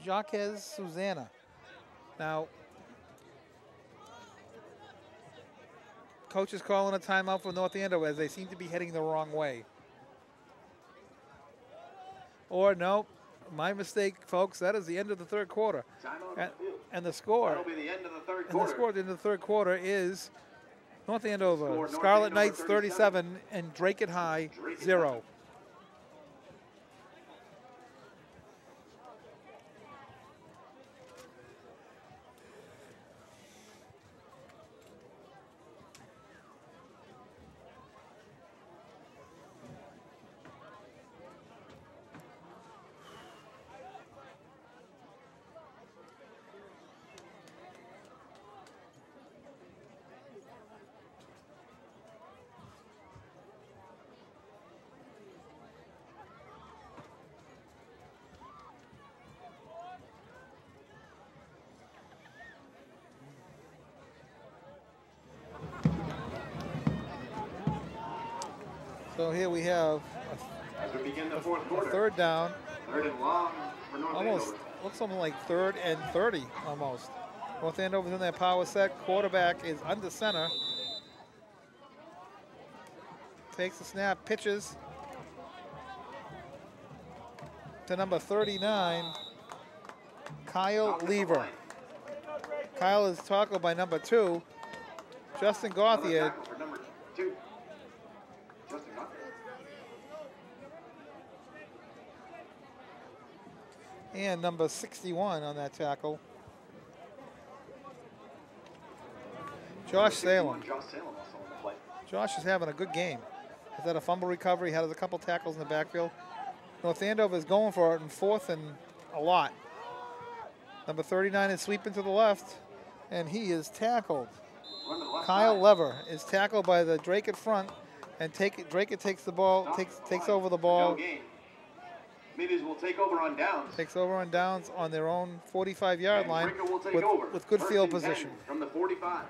Jacques Susanna. Now, coach is calling a timeout for North Andover as they seem to be heading the wrong way. Or no, my mistake, folks. That is the end of the third quarter. And the score. That'll be the end of the third quarter. And the score at the end of the third quarter is North Andover, Scarlett Knights 37 and Dracut High 0. So here we have as we begin the fourth quarter. Third down. Third and long for North Almost Andover. looks something like 3rd and 30 almost. North Andover's in their power set. Quarterback is under center. Takes the snap, pitches to number 39, Kyle Lever. Kyle is tackled by number 2, Justin Gauthier. For number 2, Justin Gauthier. And number 61 on that tackle, Josh Salem. Josh Salem also on the play. Josh is having a good game. Has had a fumble recovery, had a couple tackles in the backfield. North Andover is going for it in 4th and a lot. Number 39 is sweeping to the left, and he is tackled. Kyle Lever is tackled by the Dracut front, and Dracut takes the ball, takes over the ball. No gain. Middies will take over on downs. Takes over on downs on their own 45-yard line Dracut will take over. with good First field and 10 position. from the 45.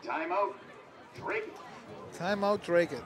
Timeout, Dracut. Timeout, Dracut.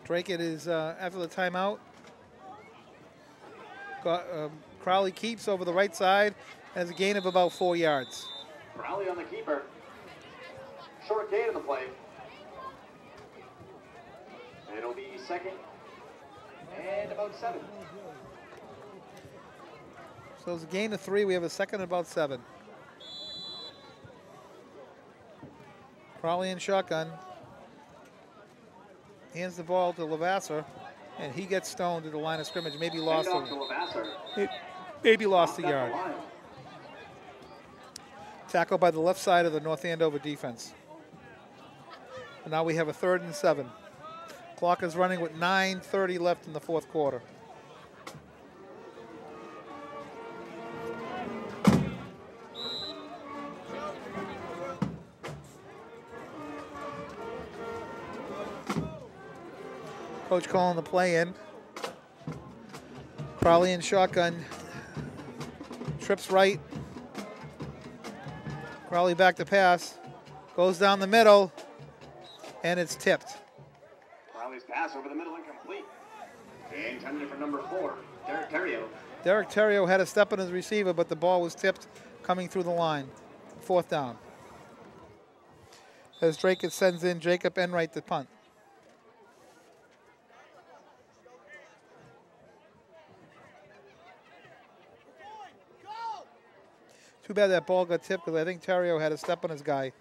Dracut is after the timeout. Crowley keeps over the right side, has a gain of about 4 yards. Crowley on the keeper. Short gain in the play. It'll be 2nd and about 7. So it's a gain of 3. We have a second and about 7. Crowley in shotgun. Hands the ball to Lavasser, and he gets stoned to the line of scrimmage. Maybe lost a yard. Tackled by the left side of the North Andover defense. And now we have a 3rd and 7. Clock is running with 9:30 left in the 4th quarter. Coach calling the play in. Crowley in shotgun. Trips right. Crowley back to pass. Goes down the middle. And it's tipped. Crowley's pass over the middle incomplete. Intended for number 4, Derek Terrio. Derek Terrio had a step on his receiver, but the ball was tipped coming through the line. 4th down. As Dracut sends in Jacob Enright to punt. Too bad that ball got tipped because I think Terrio had a step on his guy.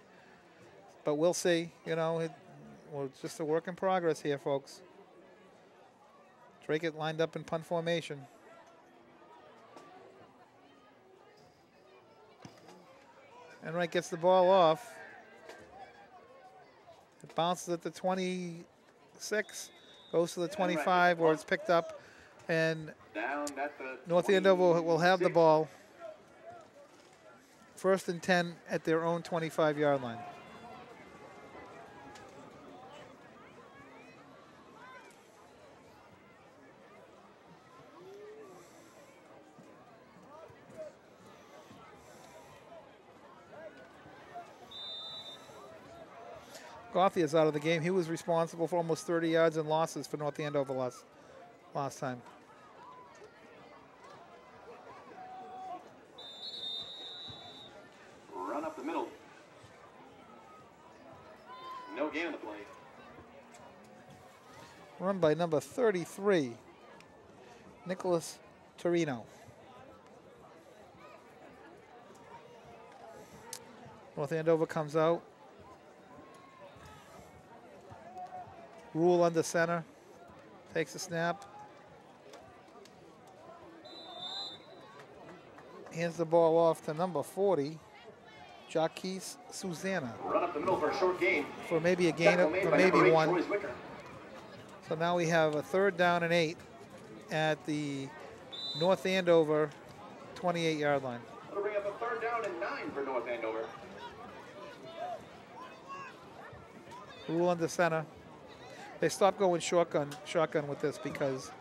But we'll see. You know, it's just a work in progress here, folks. Dracut lined up in punt formation. Enright gets the ball off. It bounces at the 26, goes to the 25 where it's picked up. And North Andover will have the ball. 1st and 10 at their own 25-yard line. Goffey is out of the game. He was responsible for almost 30 yards and losses for North Andover last time. Run up the middle. No gain on the play. Run by number 33, Nicholas Torino. North Andover comes out. Rule under center. Takes a snap. Hands the ball off to number 40, Jaquez Susanna. Run up the middle for a short gain. For maybe a gain of maybe 1. So now we have a 3rd down and 8 at the North Andover 28-yard line. That'll bring up a 3rd down and 9 for North Andover. Rule under center. They stopped going shotgun with this because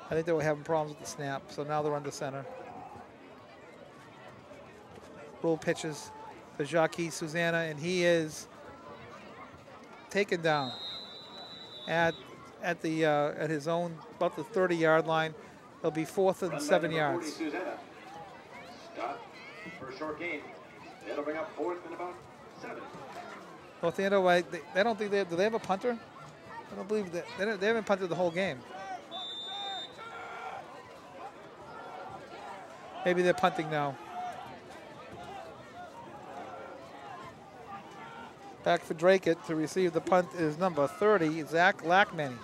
I think they were having problems with the snap. So now they're under center. Rule pitches to Jaquez Susanna, and he is taken down at his own about the 30-yard line. It'll be 4th and 7 yards. Stop for a short gain. It'll bring up 4th and about 7. North Andover, I don't think do they have a punter? I don't believe that they haven't punted the whole game. Maybe they're punting now. Back for Dracut to receive the punt is number 30, Zach Lackman.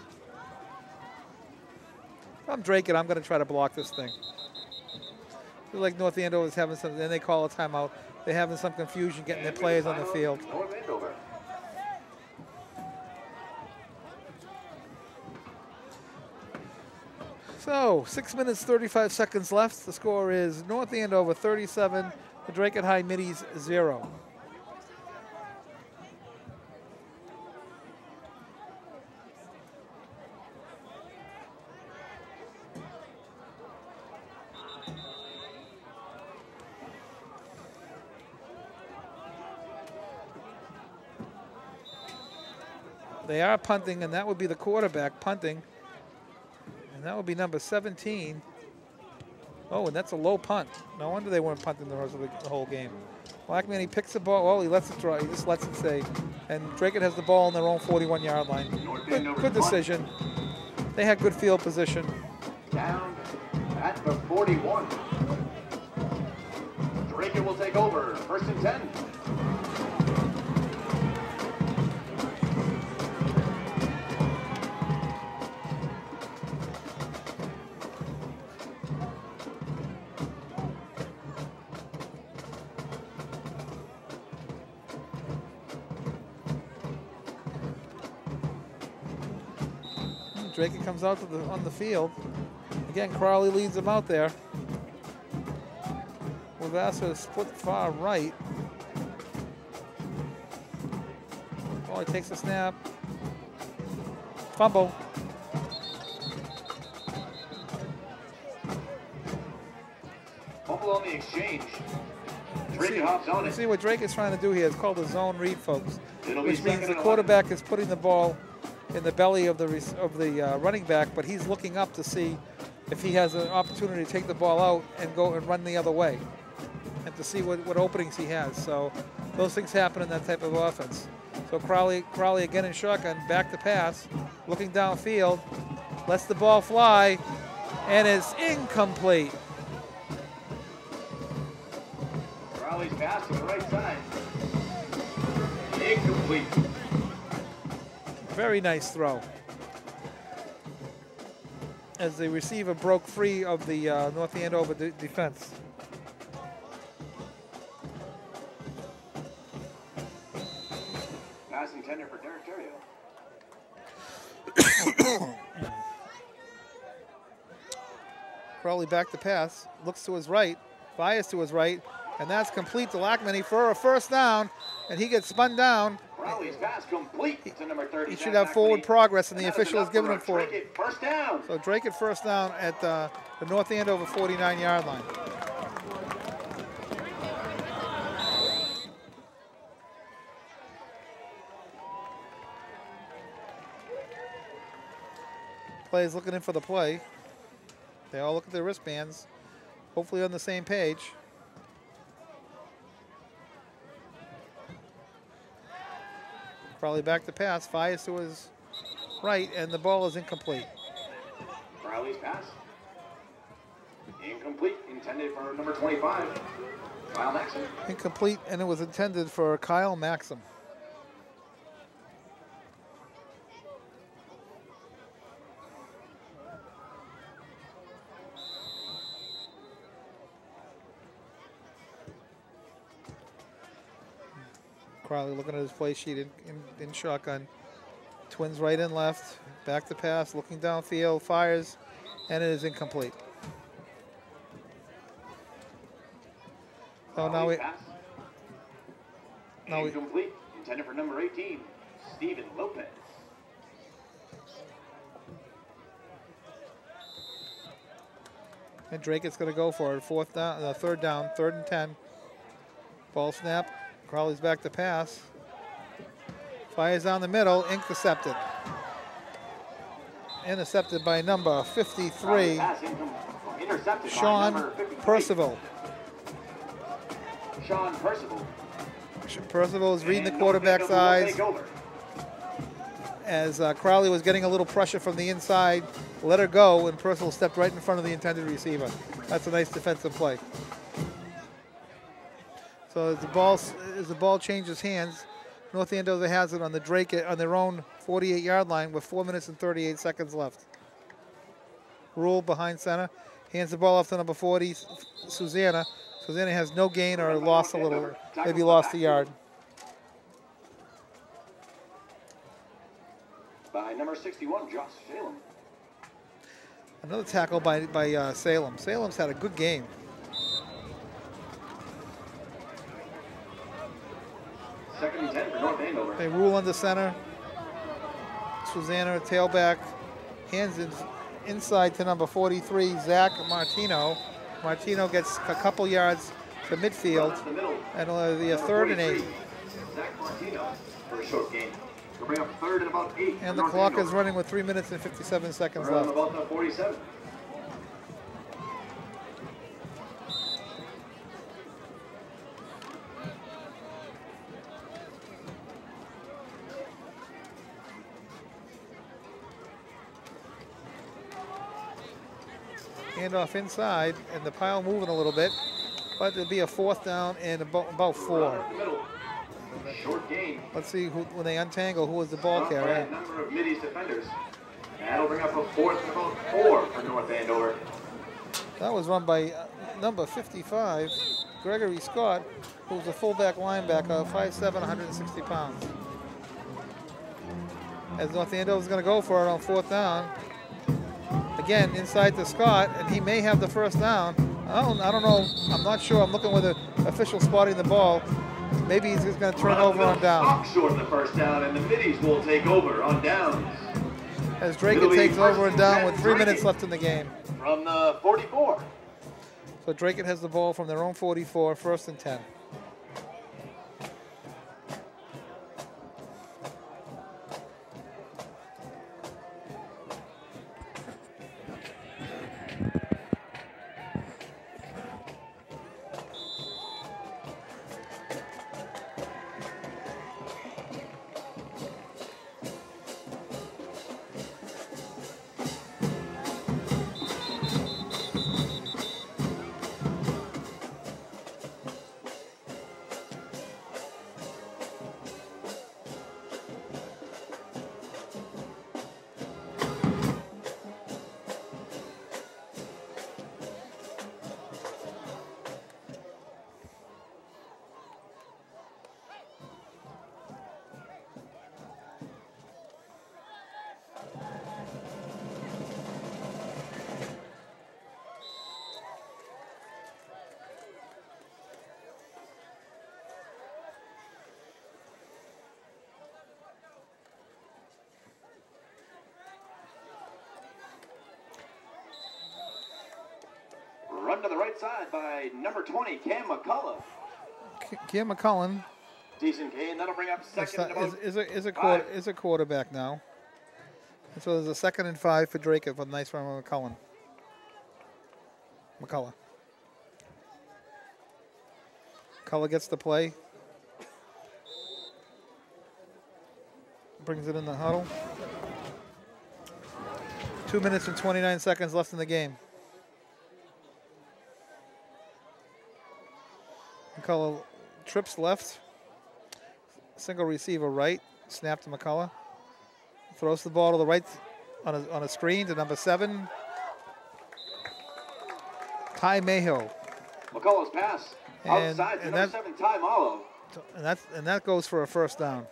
If I'm Dracut, I'm going to try to block this thing. I feel like North Andover is having some, then they call a timeout. They're having some confusion getting their players on the field. North Andover. So, 6 minutes, 35 seconds left. The score is North Andover 37, the Dracut High Middies 0. They are punting, and that would be the quarterback punting. And that would be number 17. Oh, and that's a low punt. No wonder they weren't punting the rest of the whole game. Blackman, he picks the ball. Oh, he lets it draw. He just lets it stay. And Dracut has the ball on their own 41-yard line. Good decision. They had good field position. Down at the 41. Dracut will take over. 1st and 10. Dracut comes out to on the field. Again, Crowley leads him out there. Lavassa split far right. Oh, he takes a snap. Fumble. Fumble on the exchange. Dracut hops on it. See what Drake is trying to do here is called a zone read, folks. It'll be Which means the 2nd and quarterback is putting the ball in the belly of the running back, but he's looking up to see if he has an opportunity to take the ball out and go and run the other way, and to see what openings he has. So those things happen in that type of offense. So Crowley again in shotgun, back to pass, looking downfield, lets the ball fly, and is incomplete. Crowley's pass to the right side. Incomplete. Very nice throw. As the receiver broke free of the North Andover defense. Pass intended for Derek Terrio. Crowley back to pass, looks to his right, fires to his right, and that's complete to Lackman for a 1st down, and he gets spun down. Crowley's pass complete to number 30. He should have forward progress, and the that is official has enough given for him forward. Dracut. 1st down. So Dracut 1st down at the North Andover 49-yard line. Players looking in for the play. They all look at their wristbands, hopefully on the same page. Crowley back to pass, fires to his right, and the ball is incomplete. Crowley's pass. Incomplete, intended for number 25, Kyle Maxim. Incomplete, and it was intended for Kyle Maxim. Crowley looking at his play sheet in shotgun. Twins right and left. Back to pass, looking downfield, fires, and it is incomplete. So now we. Incomplete, intended for number 18, Steven Lopez. And Dracut's going to go for it. 4th down, 3rd down, 3rd and 10. Ball snap. Crowley's back to pass. Fires down the middle, intercepted. Intercepted by number 53, Sean Percival. Sean Percival. Percival is reading the quarterback's eyes. As Crowley was getting a little pressure from the inside, let her go, and Percival stepped right in front of the intended receiver. That's a nice defensive play. So as the ball changes hands, North Andover has it on the Dracut on their own 48-yard line with 4 minutes and 38 seconds left. Rule behind center, hands the ball off to number 40, Susanna. Susanna has no gain or lost a little, maybe lost a yard. By number 61, Josh Salem. Another tackle by Salem. Salem's had a good game. Second and 10 for North Andover. They rule under center. Susanna, tailback, hands inside to number 43, Zach Martino. Martino gets a couple yards to midfield, and it'll be a 3rd and 8. Zach Martino for a short game. We'll bring up 3rd and about 8. And the clock is running with 3 minutes and 57 seconds left. About the 47. Handoff inside, and the pile moving a little bit. But it'll be a 4th down and about 4. Up the middle. Short gain. Let's see when they untangle who was the ball By carrier. a number of Middies defenders. That'll bring up a 4th and about 4 for North Andover. That was run by number 55, Gregory Scott, who's a fullback linebacker, 5'7", 160 pounds. As North Andover's going to go for it on 4th down. Again, inside to Scott, and he may have the 1st down. I don't know. I'm not sure. I'm looking with the official spotting the ball. Maybe he's just going to turn over on down. Stop short of the 1st down, and the Middies will take over on downs. As Dracut takes over and down with 3 minutes left in the game. From the 44. So Dracut has the ball from their own 44, 1st and 10. Run to the right side by number 20, Cam McCullough. Cam McCullen Decent gain. That'll bring up second. is a quarterback now. And so there's a 2nd and 5 for Dracut for the nice run on McCullen. McCullough gets the play. Brings it in the huddle. 2 minutes and 29 seconds left in the game. McCullough trips left. Single receiver right. Snap to McCullough. Throws the ball to the right on a screen to number 7. Ty Mayhill. McCullough's pass. Outside to number 7, Ty Mallow. And that goes for a 1st down.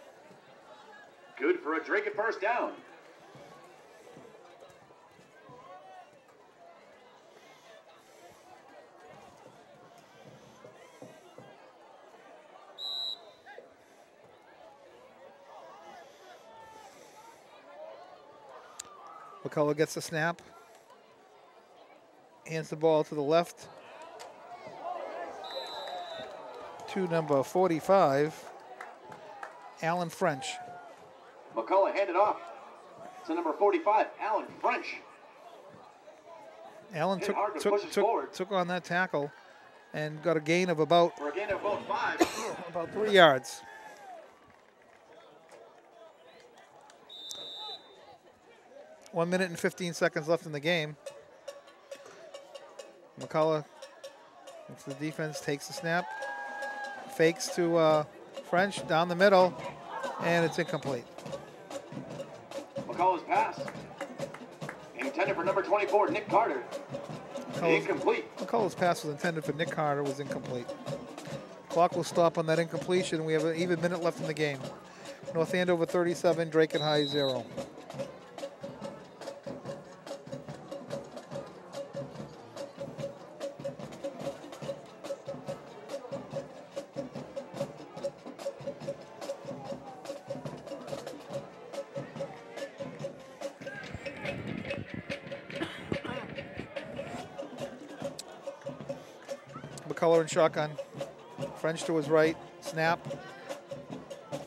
Good for a Dracut 1st down. McCullough gets the snap. Hands the ball to the left. To number 45, Alan French. McCullough handed off to number 45, Alan French. Alan took on that tackle and got a gain of about, For a gain of about 5. about 3 yards. One minute and 15 seconds left in the game. McCullough, it's the defense, takes the snap, fakes to French down the middle, and it's incomplete. McCullough's pass. Intended for number 24, Nick Carter. Incomplete. McCullough's pass was intended for Nick Carter, was incomplete. Clock will stop on that incompletion. We have an even minute left in the game. North Andover 37, Dracut High 0. McCullough and shotgun. French to his right. Snap.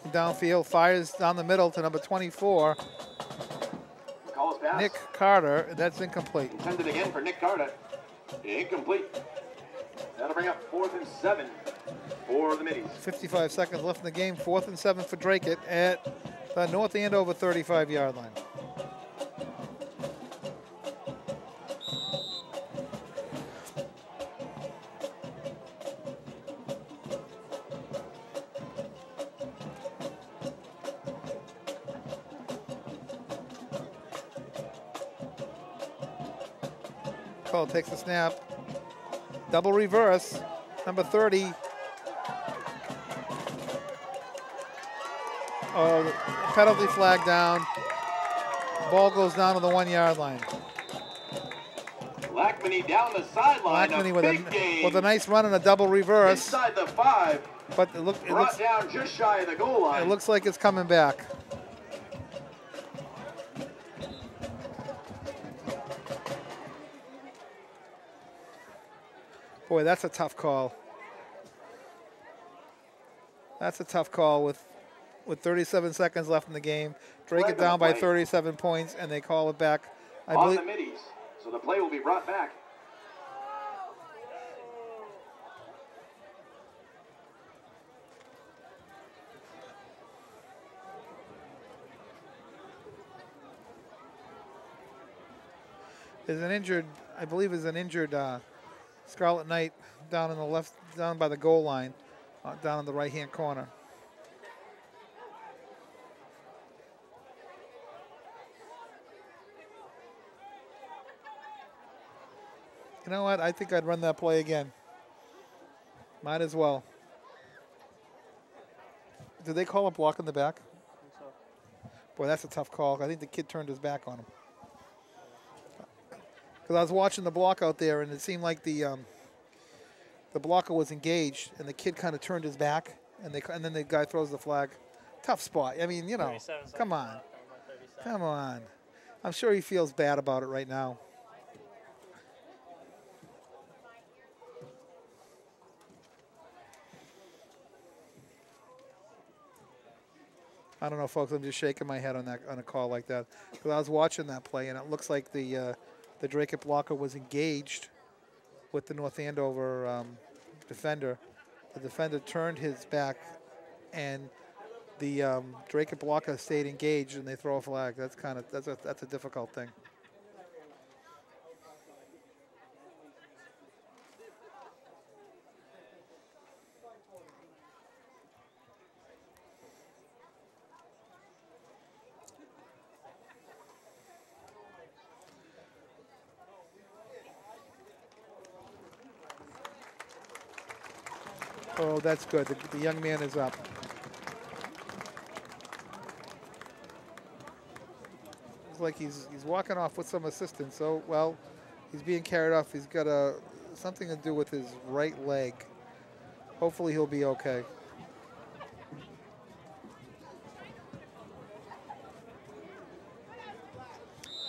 Downfield. Fires down the middle to number 24. McCullough's pass. Nick Carter. That's incomplete. Intended again for Nick Carter. Incomplete. That'll bring up 4th and 7 for the Middies. 55 seconds left in the game. 4th and 7 for Dracut at the North Andover 35-yard line. McCullough takes the snap. Double reverse. Number 30. Oh, penalty flag down. Ball goes down to the 1 yard line. Lackmany down the sideline. Lackmany with a nice run and a double reverse. Inside the 5. But it looks down just shy of the goal line. It looks like it's coming back. Boy, that's a tough call. That's a tough call with 37 seconds left in the game. Dracut down by 37 points, and they call it back. I on believe the Middies, so the play will be brought back. There's an injured, I believe, is an injured Scarlett Knight down in the left, down by the goal line, down in the right-hand corner. You know what? I think I'd run that play again. Might as well. Did they call a block in the back? I think so. Boy, that's a tough call. I think the kid turned his back on him. Because I was watching the block out there, and it seemed like the blocker was engaged, and the kid kind of turned his back, and then the guy throws the flag. Tough spot. I mean, you know, come on. Come on. I'm sure he feels bad about it right now. I don't know, folks. I'm just shaking my head on a call like that, because I was watching that play, and it looks like the Dracut blocker was engaged with the North Andover defender. The defender turned his back, and the Dracut blocker stayed engaged, and they throw a flag. That's a difficult thing. Oh, that's good. The young man is up. It's like he's walking off with some assistance. So, well, he's being carried off. He's got something to do with his right leg. Hopefully he'll be okay.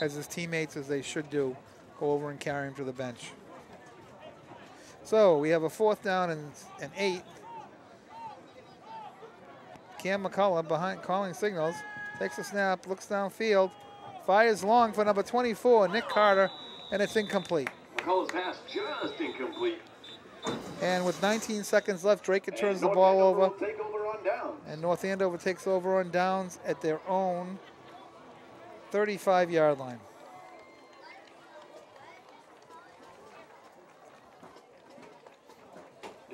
As his teammates, as they should do, go over and carry him to the bench. So we have a 4th down and 8. Cam McCullough behind calling signals. Takes a snap, looks downfield. Fires long for number 24, Nick Carter, and it's incomplete. McCullough's pass just incomplete. And with 19 seconds left, Dracut turns the ball over. Take over on downs. And North Andover takes over on downs at their own 35-yard line.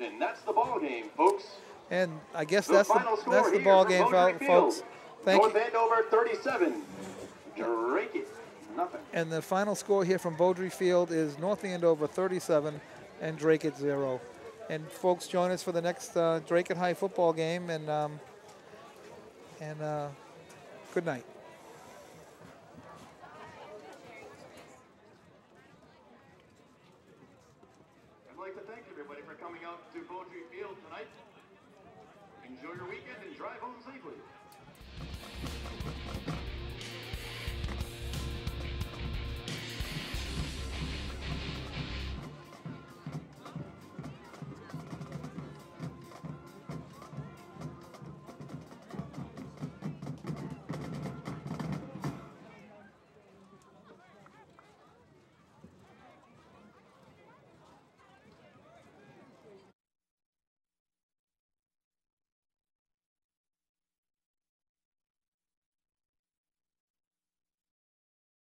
And that's the ball game, folks. And I guess that's the ball game, folks. Thank you. North Andover 37, Dracut nothing. And the final score here from Beaudry Field is North Andover 37 and Dracut 0. And folks, join us for the next Dracut High football game. And good night. I'd like to thank everybody for coming out to Beaudry Field tonight. Enjoy your weekend and drive home safely.